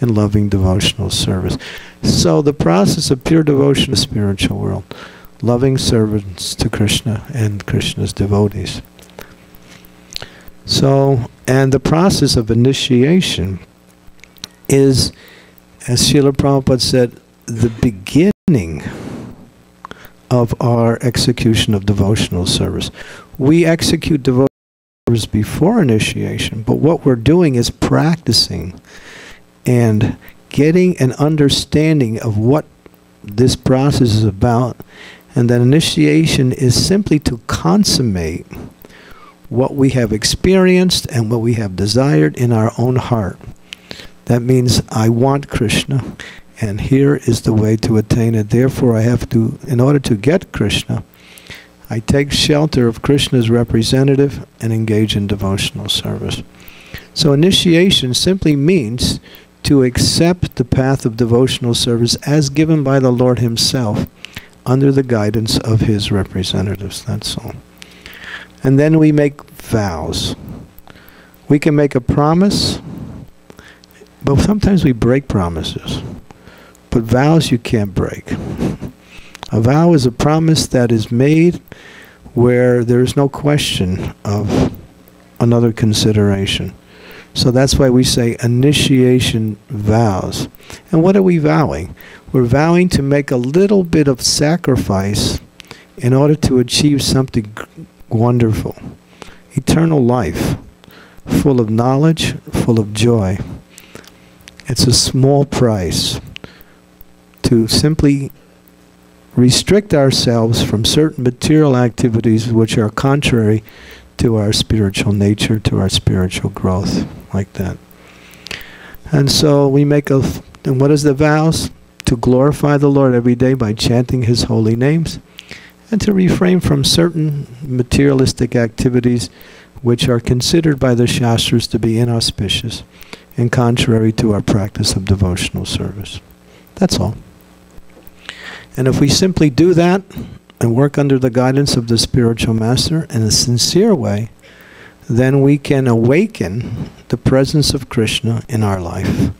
in loving devotional service. So the process of pure devotion to the spiritual world, loving servants to Krishna and Krishna's devotees. So, and the process of initiation is, as Srila Prabhupada said, the beginning of our execution of devotional service. We execute devotional service before initiation, but what we're doing is practicing and getting an understanding of what this process is about, and that initiation is simply to consummate what we have experienced and what we have desired in our own heart. That means I want Krishna, and here is the way to attain it. Therefore, I have to, in order to get Krishna, I take shelter of Krishna's representative and engage in devotional service. So initiation simply means to accept the path of devotional service as given by the Lord Himself under the guidance of His representatives. That's all. And then we make vows. We can make a promise, but sometimes we break promises. But vows you can't break. A vow is a promise that is made where there is no question of another consideration. So that's why we say initiation vows. And what are we vowing? We're vowing to make a little bit of sacrifice in order to achieve something wonderful. Eternal life, full of knowledge, full of joy. It's a small price to simply restrict ourselves from certain material activities which are contrary to our spiritual nature, to our spiritual growth, like that. And so we make and what is the vows? To glorify the Lord every day by chanting His holy names, and to refrain from certain materialistic activities which are considered by the Shastras to be inauspicious and contrary to our practice of devotional service. That's all. And if we simply do that and work under the guidance of the spiritual master in a sincere way, then we can awaken the presence of Krishna in our life.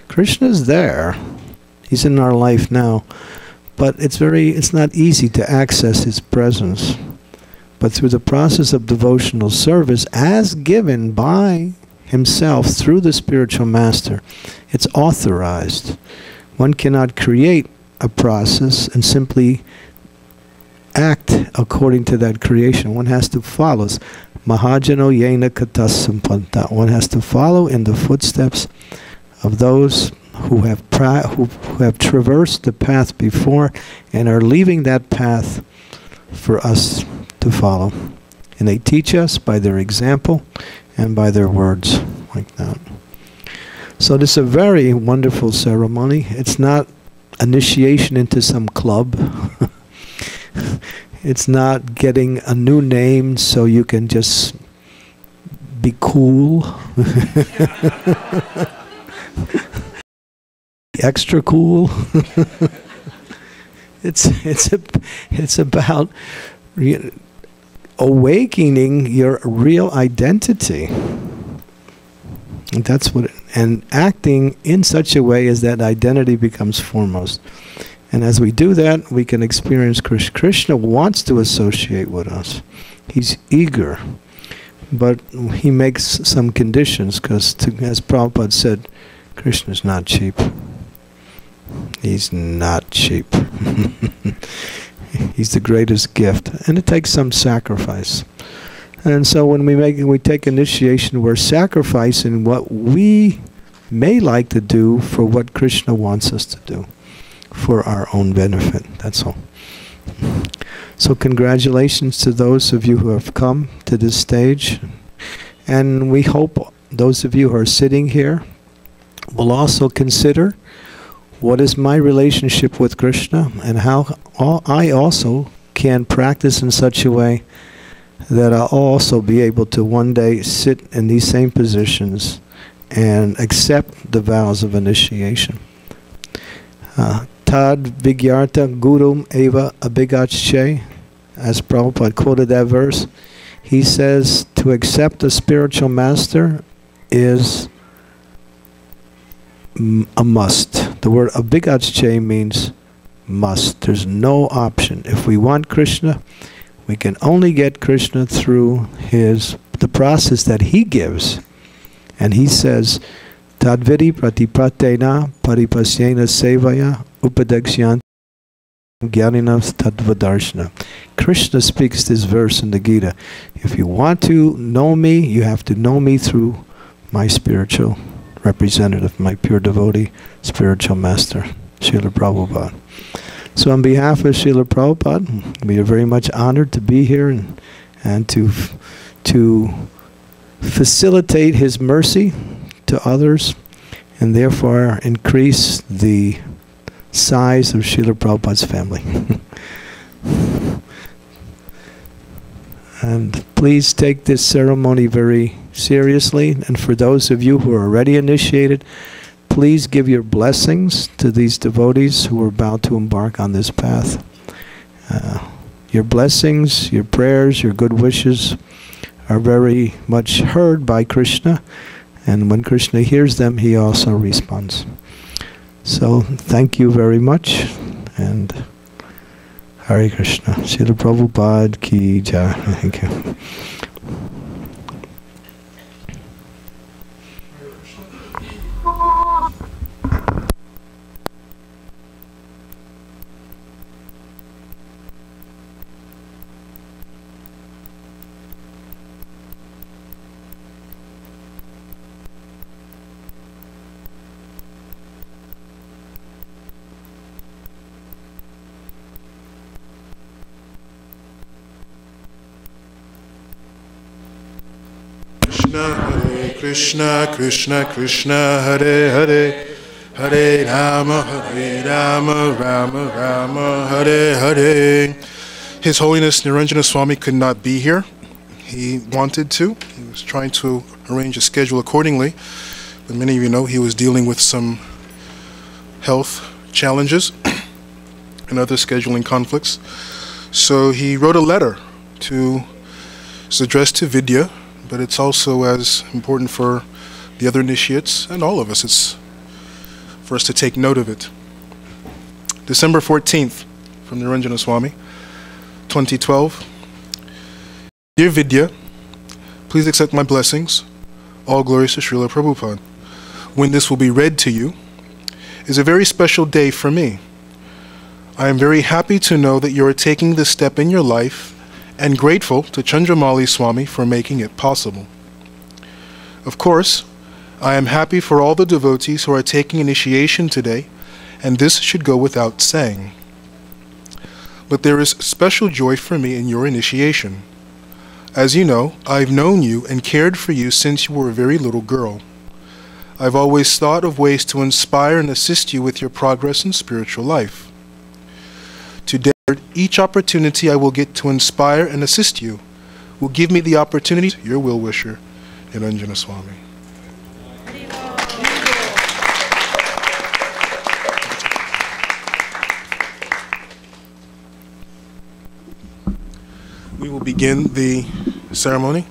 Krishna is there. He's in our life now. But it's not easy to access His presence. But through the process of devotional service, as given by Himself through the spiritual master, it's authorized. One cannot create a process and simply act according to that creation. One has to follow. Mahajano yena katasampanta. One has to follow in the footsteps of those who have traversed the path before and are leaving that path for us to follow. And they teach us by their example and by their words, like that. So this is a very wonderful ceremony. It's not initiation into some club. It's not getting a new name so you can just be cool. Extra cool. It's about awakening your real identity. And that's what and acting in such a way as that identity becomes foremost. And as we do that, we can experience Krishna. Krishna wants to associate with us. He's eager. But he makes some conditions, because as Prabhupada said, Krishna's not cheap. He's not cheap. He's the greatest gift. And it takes some sacrifice. And so when we take initiation, we're sacrificing what we may like to do for what Krishna wants us to do, for our own benefit. That's all. So congratulations to those of you who have come to this stage. And we hope those of you who are sitting here will also consider what is my relationship with Krishna and how I also can practice in such a way that I'll also be able to one day sit in these same positions and accept the vows of initiation. Tad Vigyarta Gurum Eva Abhigache, as Prabhupada quoted that verse, he says to accept a spiritual master is a must. The word Abhigache means must. There's no option. If we want Krishna, we can only get Krishna through the process that he gives. And he says, Tadvidi pratipatena paripasyena sevaya upadekshyan Gyaninas Tattvadarshana. Krishna speaks this verse in the Gita. If you want to know me, you have to know me through my spiritual representative, my pure devotee, spiritual master, Srila Prabhupada. So on behalf of Srila Prabhupada, we are very much honored to be here and to facilitate his mercy to others and therefore increase the size of Srila Prabhupada's family. And please take this ceremony very seriously. And for those of you who are already initiated, please give your blessings to these devotees who are about to embark on this path. Your blessings, your prayers, your good wishes are very much heard by Krishna. And when Krishna hears them, he also responds. So, thank you very much, and Hare Krishna. Srila Prabhupada ki jai. Thank you. Hare Krishna, Krishna Krishna, Hare Hare, Hare Rama, Rama Rama, Hare Hare. His Holiness Niranjana Swami could not be here. He wanted to. He was trying to arrange a schedule accordingly. But many of you know he was dealing with some health challenges and other scheduling conflicts. So he wrote a letter it's addressed to Vidya, but it's also as important for the other initiates and all of us. It's for us to take note of it. December 14th, from Niranjana Swami, 2012. Dear Vidya, please accept my blessings. All glories to Srila Prabhupada. When this will be read to you is a very special day for me. I am very happy to know that you are taking this step in your life and grateful to Candramauli Swami for making it possible. Of course, I am happy for all the devotees who are taking initiation today, and this should go without saying. But there is special joy for me in your initiation. As you know, I've known you and cared for you since you were a very little girl. I've always thought of ways to inspire and assist you with your progress in spiritual life. Today, each opportunity I will get to inspire and assist you will give me the opportunity to your well-wisher, Niranjana Swami. We will begin the ceremony.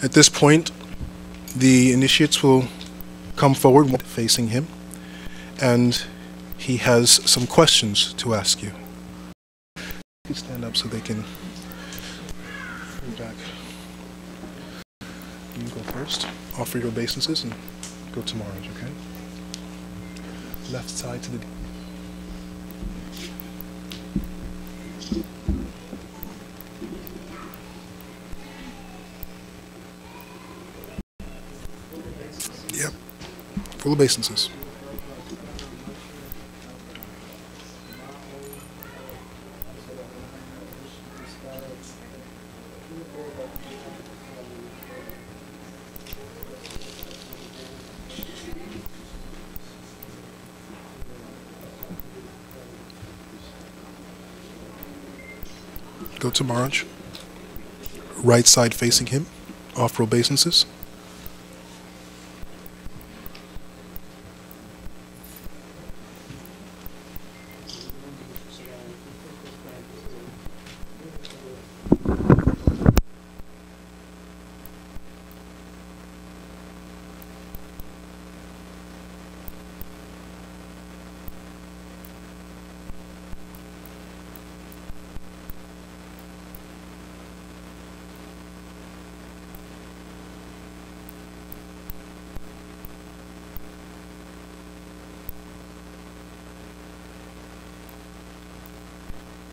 At this point, the initiates will come forward facing him, and he has some questions to ask you. You stand up so they can move back. You go first. Offer your obeisances and go to Maharaj, okay? Left side to the... Yep. Full obeisances. Go to Maharaj. Right side facing him. Off obeisances.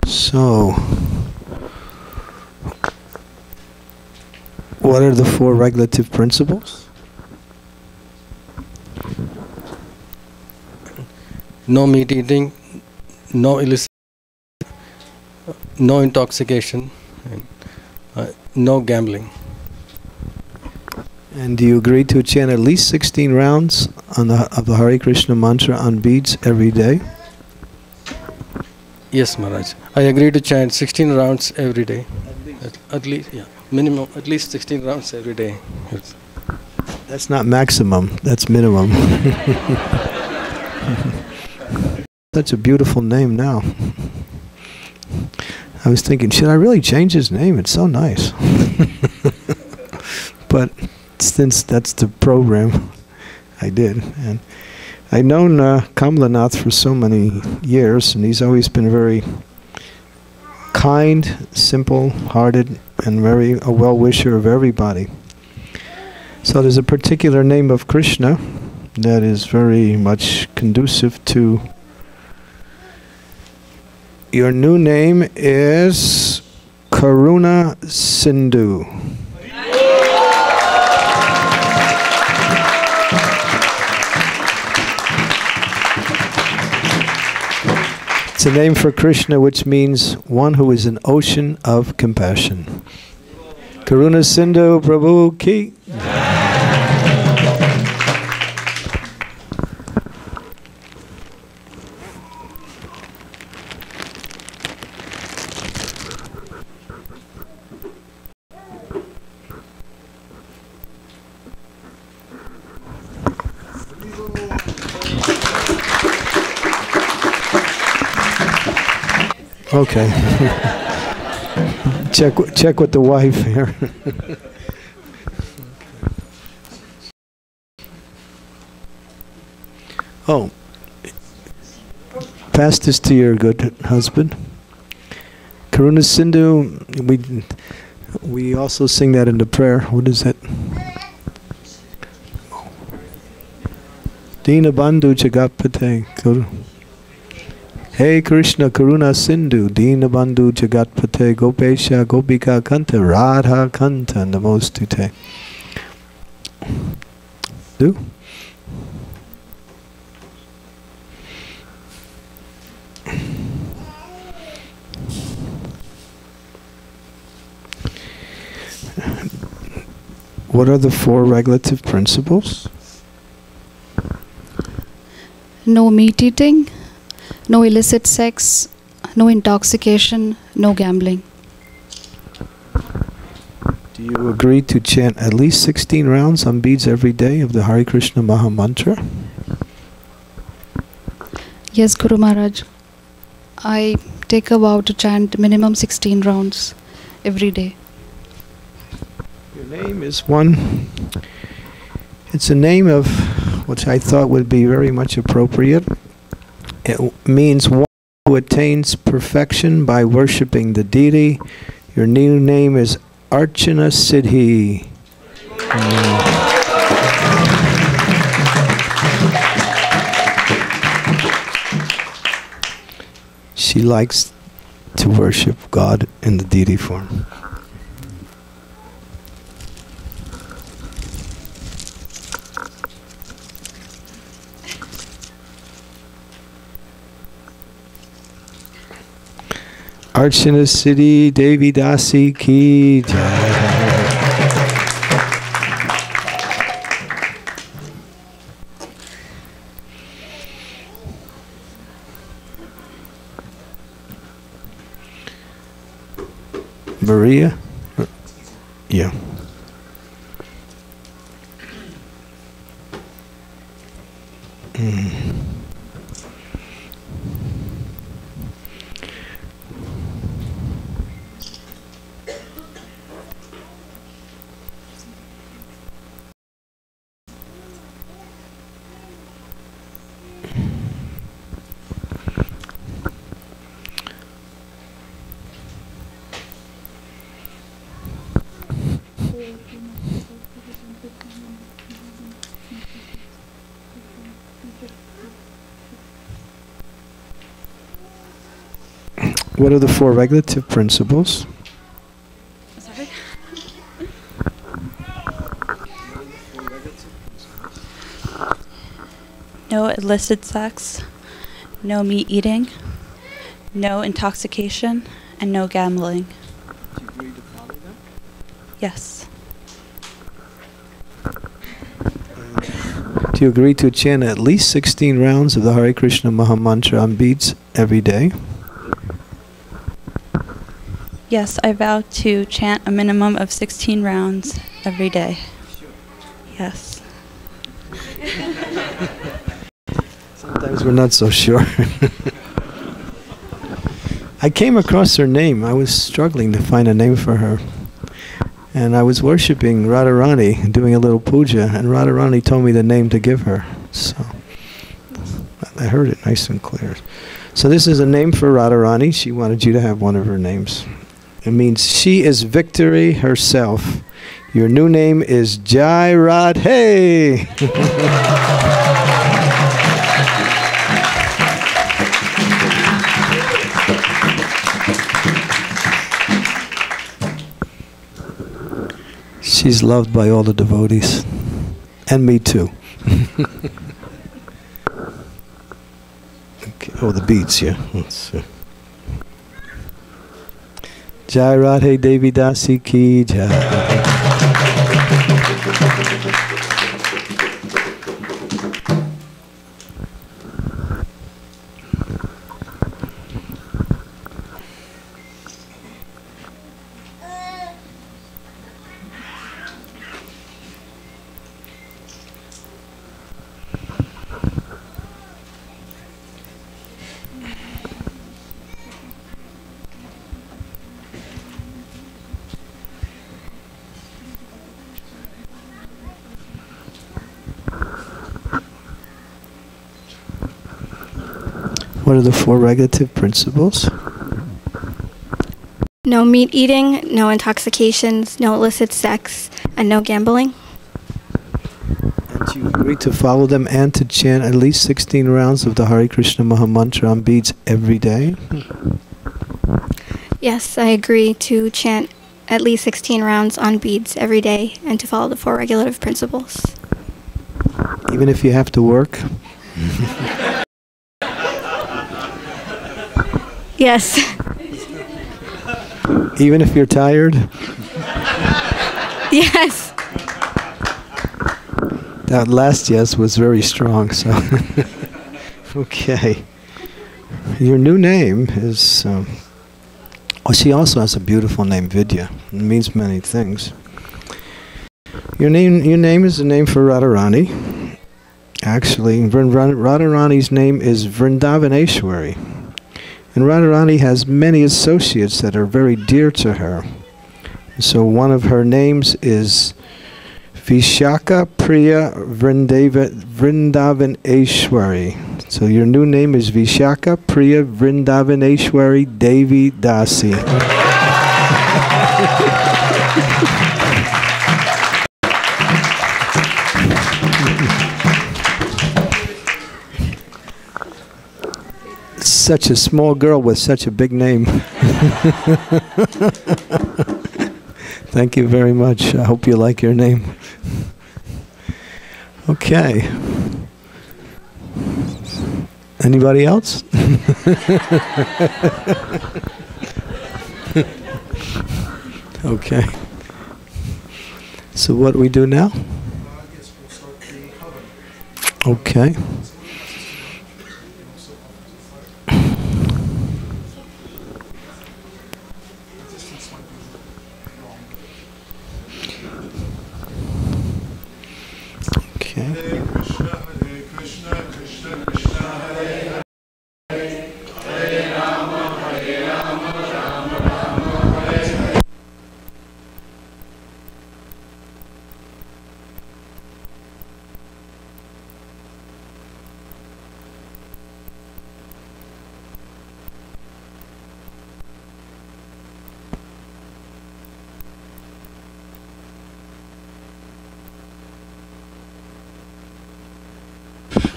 So, what are the 4 regulative principles? No meat eating, no illicit, no intoxication, and no gambling. And do you agree to chant at least 16 rounds of the Hare Krishna mantra on beads every day? Yes, Maharaj. I agree to chant 16 rounds every day. At least, yeah. Minimum, at least 16 rounds every day. Yes. That's not maximum, that's minimum. Such a beautiful name now. I was thinking, should I really change his name? It's so nice. But since that's the program, I did. And I've known Kamlanath for so many years, and he's always been very kind, simple-hearted, and very a well-wisher of everybody. So there's a particular name of Krishna that is very much conducive to. Your new name is Karuna Sindhu. It's a name for Krishna which means one who is an ocean of compassion. Karuna Sindhu Prabhu Ki. Okay. check with the wife here. Oh, pass this to your good husband. Karuna Sindhu, we also sing that in the prayer. What is that? Dina Bandhu Jagatpate. Hey Krishna Karuna Sindhu, Dina Bandhu Jagatpate, Gopesha Gopika Kanta, Radha Kanta, Namostute. Do? What are the 4 regulative principles? No meat eating, no illicit sex, no intoxication, no gambling. Do you agree to chant at least 16 rounds on beads every day of the Hare Krishna Maha Mantra? Yes, Guru Maharaj. I take a vow to chant minimum 16 rounds every day. Your name is one. It's a name of which I thought would be very much appropriate. It means one who attains perfection by worshipping the deity. Your new name is Archana Siddhi. She likes to worship God in the deity form. Archana Siddhi Devi Dasi Ki Jai. Maria? Yeah. What are the 4 regulative principles? Sorry. No illicit sex, no meat eating, no intoxication, and no gambling. Do you agree to follow them? Yes. Do you agree to chant at least 16 rounds of the Hare Krishna Maha Mantra on beats every day? Yes, I vow to chant a minimum of 16 rounds every day. Yes. Sometimes we're not so sure. I came across her name. I was struggling to find a name for her. And I was worshipping Radharani, doing a little puja, and Radharani told me the name to give her. So I heard it nice and clear. So this is a name for Radharani. She wanted you to have one of her names. It means she is victory herself. Your new name is Jai Radhe. She's loved by all the devotees. And me too. Okay. Oh, the beats, yeah. Let's see. Jai Radhe Devi Dasi Ki Jai. What are the 4 regulative principles? No meat eating, no intoxications, no illicit sex, and no gambling. And you agree to follow them and to chant at least 16 rounds of the Hare Krishna Maha Mantra on beads every day? Yes, I agree to chant at least 16 rounds on beads every day and to follow the 4 regulative principles. Even if you have to work? Yes. Even if you're tired? Yes. That last yes was very strong, so. Okay. Your new name is. She also has a beautiful name, Vidya. It means many things. Your name is the name for Radharani. Actually, Radharani's name is Vrindavaneshwari. And Radharani has many associates that are very dear to her. So one of her names is Vishaka Priya Vrindavaneshwari. So your new name is Vishaka Priya Vrindavaneshwari Devi Dasi. Such a small girl with such a big name. Thank you very much. I hope you like your name. Okay. Anybody else? Okay. So what do we do now? Okay. Okay.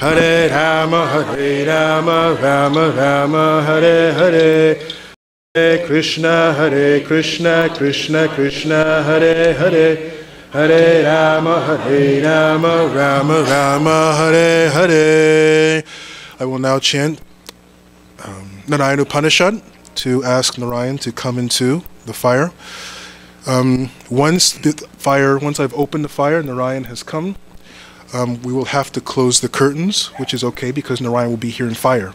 Hare Rama, Rama Rama, Hare Hare. Hare Krishna, Krishna Krishna, Hare Hare. Hare Rama, Rama Rama, Hare Hare. I will now chant Narayan Upanishad to ask Narayan to come into the fire. Once I've opened the fire, Narayan has come. We will have to close the curtains, which is okay because Narayan will be here in fire.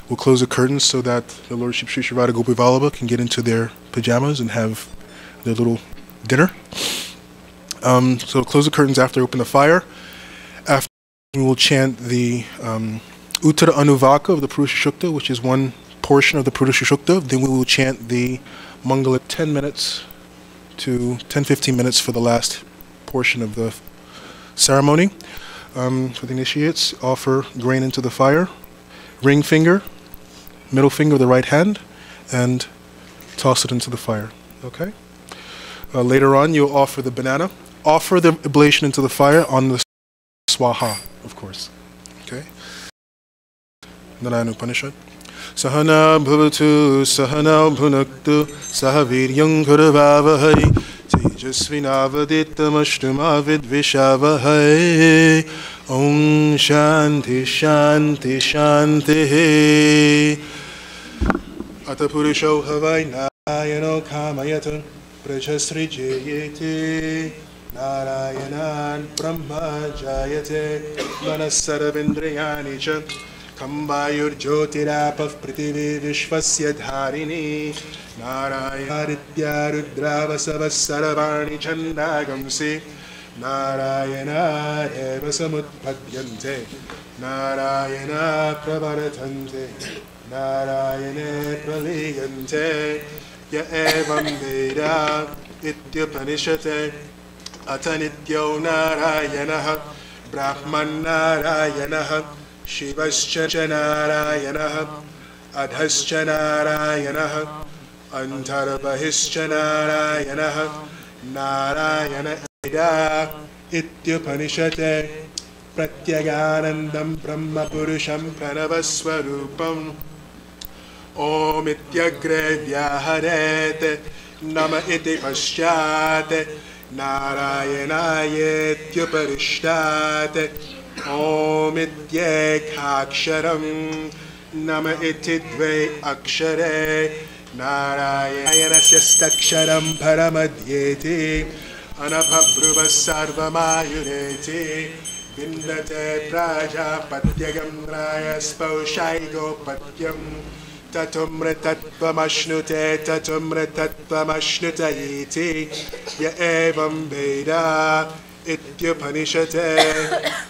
We'll close the curtains so that the Lordship Sri Sri Radha Gopi Vallabha can get into their pajamas and have their little dinner. So close the curtains after I open the fire. After we will chant the Uttara Anuvaka of the Purusha Sukta, which is one portion of the Purusha Sukta. Then we will chant the Mangala 10 minutes to 10-15 minutes for the last portion of the ceremony. For the initiates, offer grain into the fire, ring finger, middle finger of the right hand, and toss it into the fire. Okay? Later on, you'll offer the banana. Offer the oblation into the fire on the swaha, of course. Okay? Narayan Upanishad. Sahana bhavatu sahana bhunaktu sahaviryam kuravavahai tejasvinavadittamashtumavidvishavahai. Om Shanti Shanti Shanti. Atapurusho havai nayano kamayatan prajasri jayate narayanan brahma jayate manassaravindriyani cha Kambayur Jyotirapah Prithvi Vishvasya Dharini Narayanaditya Rudravasavassaravani Chandagamsi Narayana Eva Samutpadhyante Narayana Prabharatante Narayane Praliyante Ya Evam Veda Ityapanishate Atanityo Narayanaha Brahman Narayanaha Shivascha Narayanaha Adhascha Narayanaha Antarabhahischa Narayanaha Narayana Ida Ityupanishate Pratyaganandam Brahma Purusham Pranavaswarupam Om Ityagre Vyaharete Nama Iti Paschate Narayanaye Ityuparishtate Om Ityekaksharam Nama Iti Dve Akshare Narayanasya Staksharam Paramadyeti Anapabhruva Sarvamayureti Vindate Prajapatyagam Rayaspaushayigo Patyam Tatumritatvamashnuta Ya Evam Veda Ityupanishate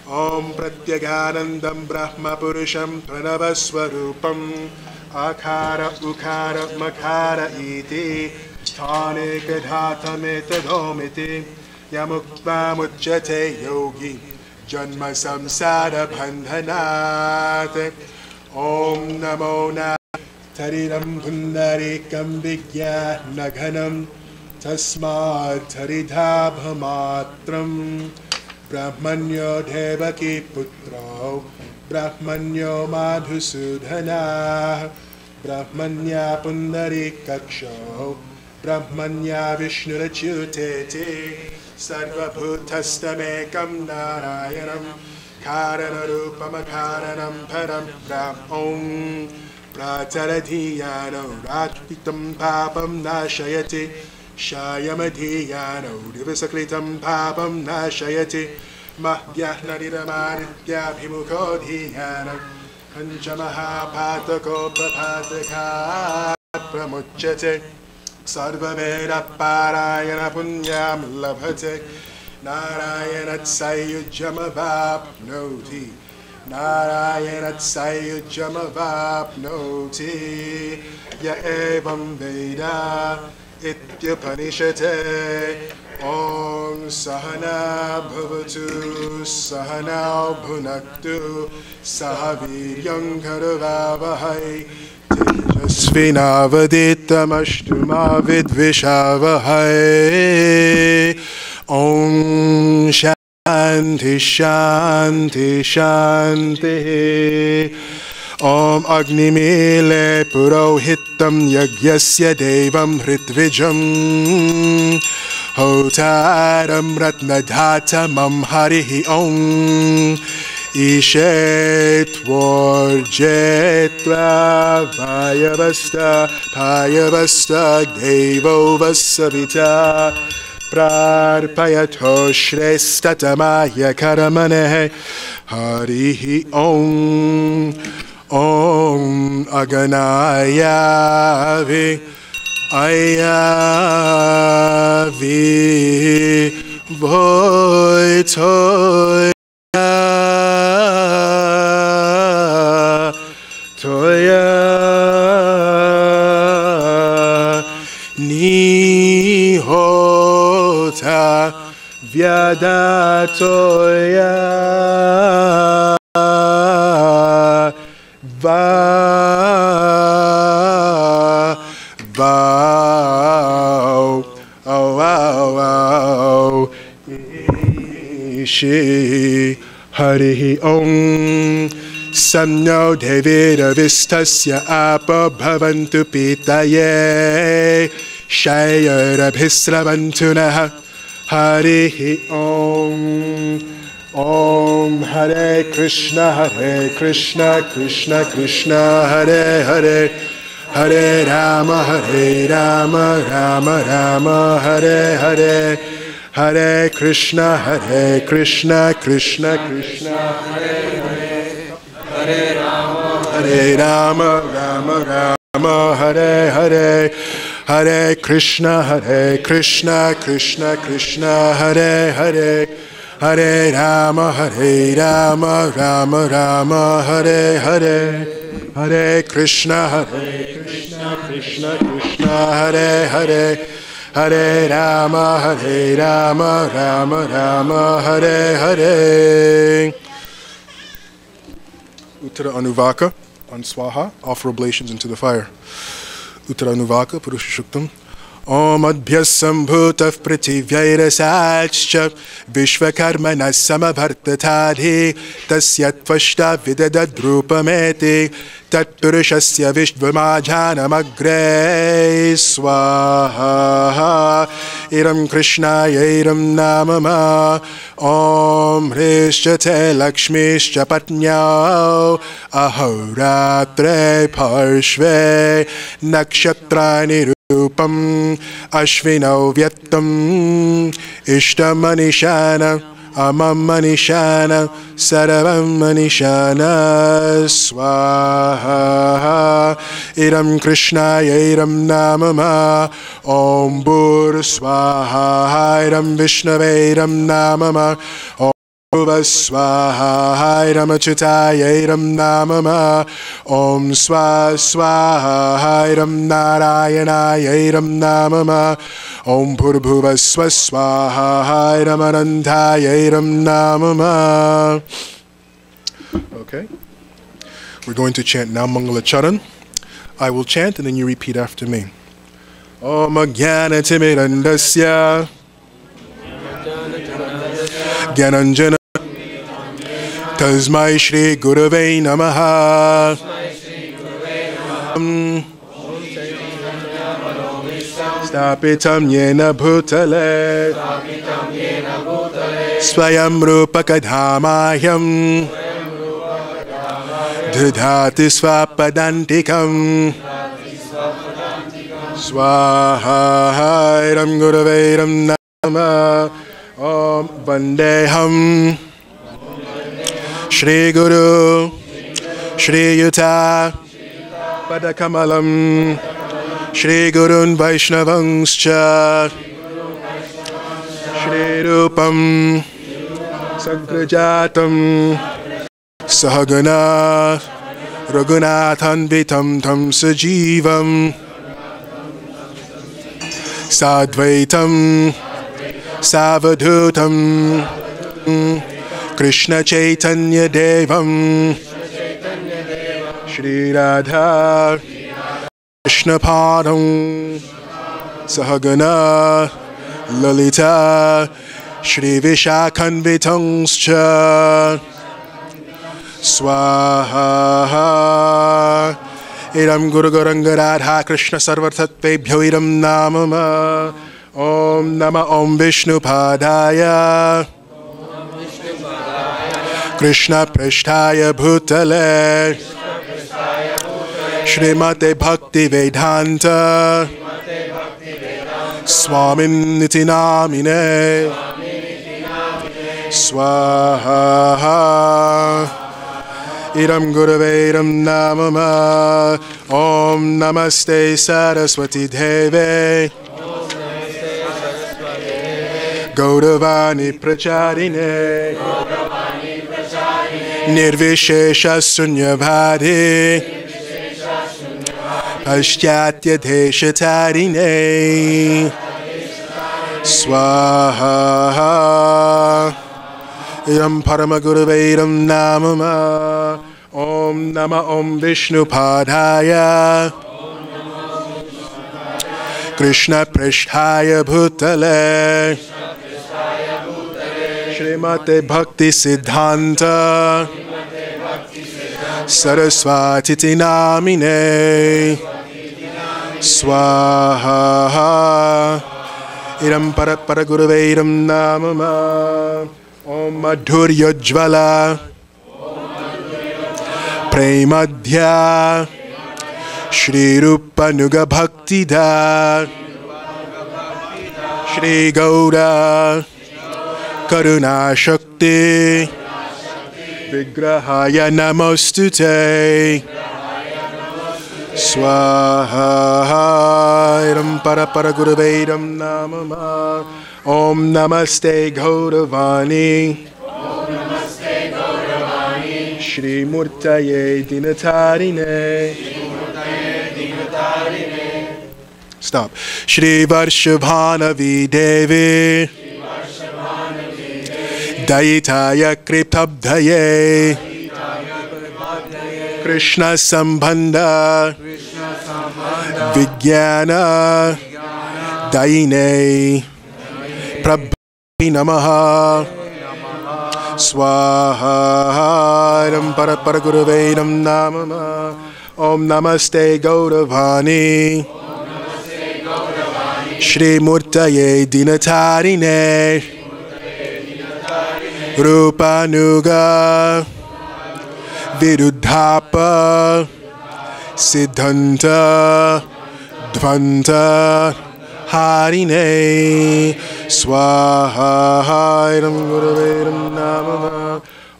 Om Pratyaganandam Brahma Purusham Pranavaswarupam Akara Ukara Makara Iti Tane Kadhatametadhomiti Yamukva Mujjate Yogi Janma Samsara Bandhanate Om Namo Na Tariram Pundarikam Vigya Naghanam Tasmad Taridhabhamatram Brahmanyo Devaki Putro Brahmanyo Madhusudhana Brahmanya Pundarikaksho Brahmanya Vishnurachyutete Sarvabhutastamekam Narayanam Karanarupamakaranam Param Brahmom Prataradhiyano Ratvitam Papam Nashayati Shayamadhiyano Divasakritam Papam Nashayati Mahvyahnadidamarithyabhimukodhiyano Panchamaha Pataka Pramuchate Sarvaveda Parayana Punyam Labhate Narayanat sayujamavapnoti. Narayanat sayujamavapnoti. Ya evam veda ityupanishate. Om Sahana Bhavatu Sahana Bhunaktu Sahaviryam Karavavahai Tejasvinavaditamashtu vidvishavahai. Om Shanti Shanti Shanti. Om Agnimile Purohitam Yagyasya Devam Hritvijam Hotaram Ratnadhatamam Harihi Om Ishetvorjetva Payavasta Devo Vasavita Prarpayato Shrestatamaya Karamane Harihi Om Om Aganayavi Ayavi Voitoya Toya Nihota Vyadatoya Ishi Harihi Om Samno Devida Vistasya Apa Bhavantu Pitaye Shayarabhisravantunaha Harihi Om Om Hare Krishna Krishna Krishna Hare Hare Hare Rama Rama Rama Hare Hare Hare Krishna Krishna Krishna Hare Hare Hare Rama Rama Hare Hare Hare Krishna Krishna Hare Hare Hare Rama Rama Hare Hare Hare Krishna Krishna Hare Hare Hare Rama Rama Hare Hare. Uttara Anuvaka on Swaha, offer oblations into the fire. Uttara Anuvaka, Purusha Shuktam. Om Adbhyasam Bhutaf Prithivyayrasatscha Vishvakarmana Samabhartatadhi Tasyat Tvashta Vidadad Drupameti Tat Purushasya Vishvamajhanamagre Swaha Iram Krishna Iram Namama Om Hrishchate Lakshmishcha Patnyao Ahoratre Parshve Nakshatrani Rupam Ashvino Vyattam Ishtamanishana Amamanishana Saravamanishana Swaha Iram Krishna Iram Namama Om Bur Swaha Iram Vishnave Iram Namama Swaha Iram Achutaya Iram Namama Om Swaha Iram Narayana Iram Namama Om Purabhuva Swaha Iram Anantaya Iram Namama. Okay. We're going to chant now Mangala Charan. I will chant and then you repeat after me. Om Jnana Timirandasya Gyananjana Tasmai Shri Gurave Namaha. Stapitam Yena Bhutale Swayam Rupakadhamayam Didhati Swapadantikam Swaha Iram Gurave Iram Nama Om Vandeham Shri Guru Shri Yuta Padakamalam Shri Gurun Vaishnavangscha Shri Rupam Sankrajatam Sahagana Raghunathanvitam Tam Sajivam Sadvaitam Savadhutam Krishna Chaitanya Devam Shri Radha Krishna Padam Sahagana Lalita Shri Vishakhanvitangscha Swaha Idam Guru Goranga Radha Krishna Sarvartattvebhyo Idam Namama Om Nama Om Vishnu Padaya Krishna Prishtaya Bhutale Shrimate Bhakti Vedanta Swamin Niti Namine Swaha Idam Gurave Idam Namama Om Namaste Saraswati Deve Gauravani Pracharine Nirvishesha Sunyavadi Pashyatya Deshatarine Swaha Idam Paramaguruvairam Namama Om Nama Om Vishnu Padaya Krishna Prishtaya Bhutale Shrimate Bhakti Siddhanta Saraswati Namine Swaha Idam Paraguruvairam Namama Om Madhurya Jvala Premadhya Shri Rupa Nuga Bhakti Da Shri Gaura Karuna Shakti Vigrahaya Namostute Swaha Idam Paraguruvairam Namama Om Namaste Gauravani Shri Murtaye Dinatarine Stop. Shri Varshavanavi Devi Daitaya Kriptabdhaye Krishna Sambandha Vijnana Daine Prabhi Namaha Swaha Idam Paraguruvairam Namama Om Namaste Gauravani Shri Murtaye Dinatarine Rupa Nuga Viruddhapa Siddhanta Dvanta Harine Swaha Idam Guruvairam Namama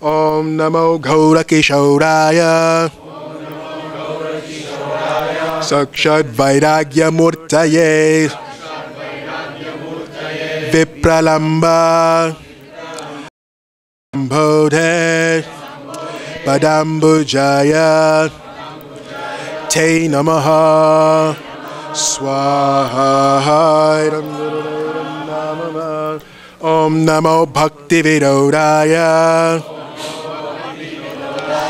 Om Namo Gaurakishauraya Sakshat Vairagya Murtaye Vipralamba Bodhe Padambujaya Te Namaha Swaha Idam Guruvairam Namama Om Namo Bhakti Vidodaya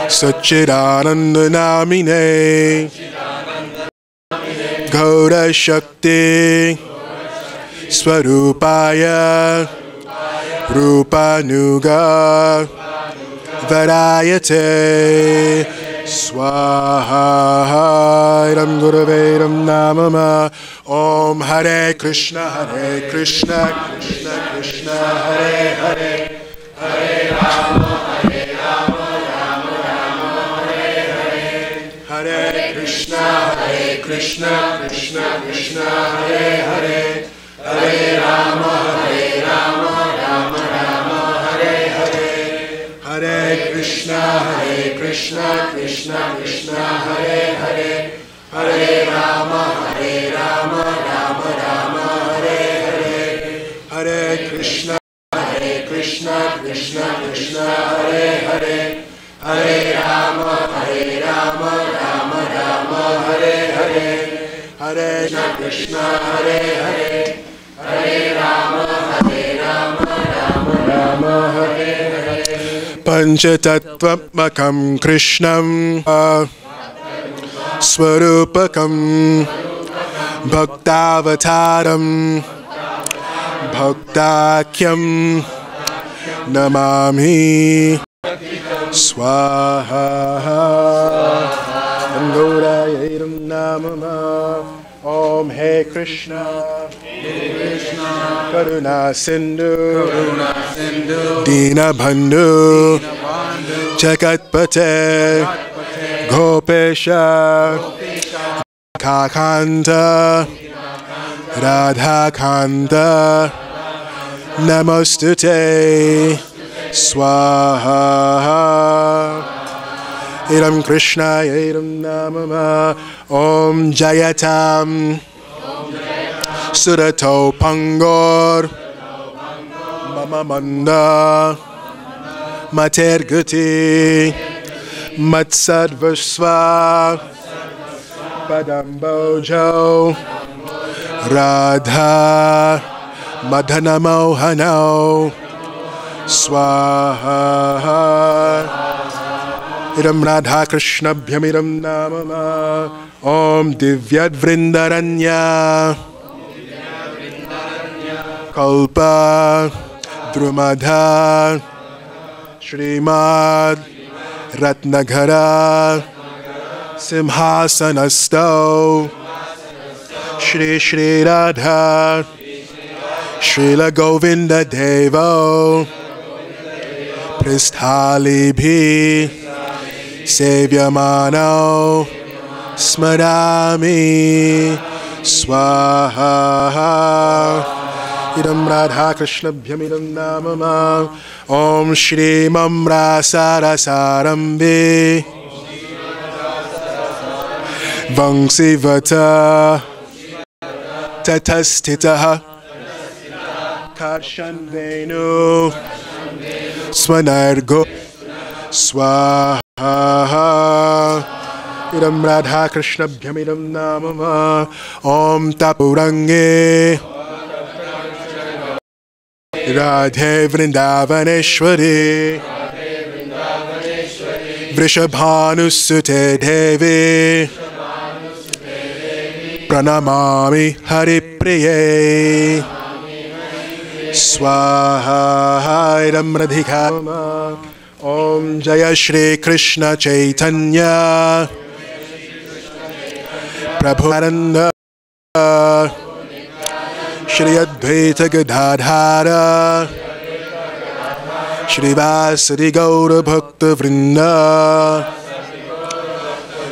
Satchidananda Namine Gaura Shakti Swarupaya Rupa Nuga Varayate Swaha Idam Guruvairam Namama Om Hare Krishna Krishna Krishna Hare Hare Hare Rama Rama Rama Hare Hare Hare Krishna Krishna Krishna Hare Hare Hare Rama Rama Rama Hare Hare Hare Krishna Krishna Krishna Hare Hare Hare Rama Rama Rama Hare Hare Hare Krishna, Krishna Krishna, Hare Hare, Hare Rama, Rama Rama, Hare Hare, Hare Krishna, Hare Hare, Hare Rama, Rama Hare Hare. Panchatattvamakam Krishnam Swarupakam Bhaktavataram Bhaktakyam Namami Swaha Angorayam Namama Om He Krishna Karuna Sindhu Dina Bandhu Jagatpate Gopesha Kakanta Radhakanta Namostute Swaha Idam Krishna Idam Namama Om Jayatam Surato Pangor Mama Manda Mater Guti Matsadvasva Padambojo Radha Madhana Mohano Swaha Idam Radha Krishna Bhyamiram Namama Om Divyad Vrindaranya Kalpa Drumadha Shrimad Ratnagara Simhasanasto Shri Shri Radha Srila Govinda Devo Pristhali Bhi Sevyamano Smarami Swaha Idam Radha Krishna Bhyamidam Namama Om Shri Mamra Sarasarambi Vangsivata Tatastitaha Karshan Venu Swanargo Swaha Idam Radha Krishna Bhyamidam Namama Om Tapurange Radhe Vrindavaneshwari Vrishabhanusute Devi Pranamami Haripriye Swaha Idam Radhika Om Jaya Shri Krishna Chaitanya Prabhu Nityananda Shri Advaita Gadadhara Shri Vasari Gaura Bhakta Vrinda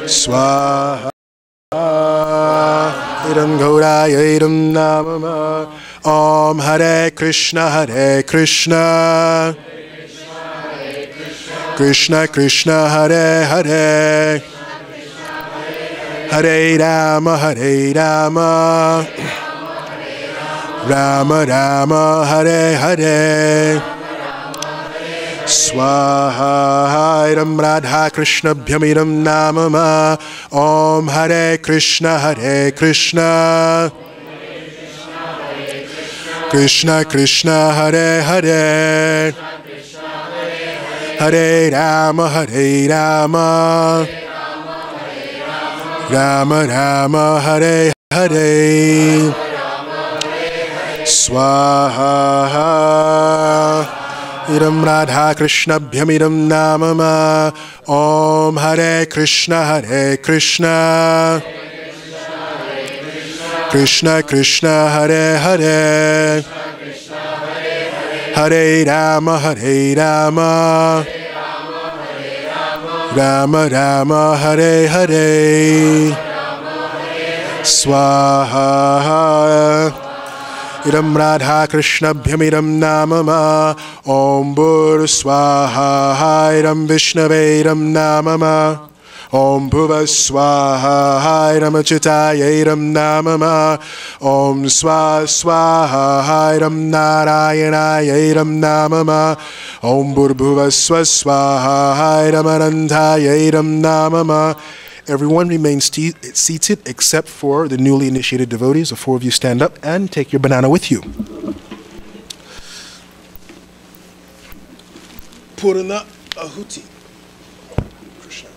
Swaha Idam Gauraya Idam Namama Om Hare Krishna Krishna Krishna Hare Hare Hare Rama Rama Rama Hare Hare Swaha Idam Radha Krishna Bhyamiram Namama Om Hare Krishna Krishna Hare Hare Hare Rama Rama Rama Hare Hare Swaha Idam Radha Krishna Bhyamiram Namama Om Hare Krishna Krishna Hare Hare Hare Rama Rama Rama Hare Hare Swaha Idam Radha Krishna Bhyamiram Namama Om Bur Swaha Idam Vishnave Idam Namama Om Bhuva Swaha Idam Achitaya Idam Namama. Om Swa Swaha Idam Narayanaya Idam Namama. Om Bhuva Swaha Idam Anantaya Idam Namama. Everyone remains seated except for the newly initiated devotees. The four of you stand up and take your banana with you. Purana Ahuti. Krishna.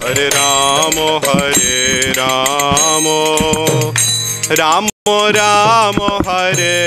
Hare Ramo, Ramo Ramo, Hare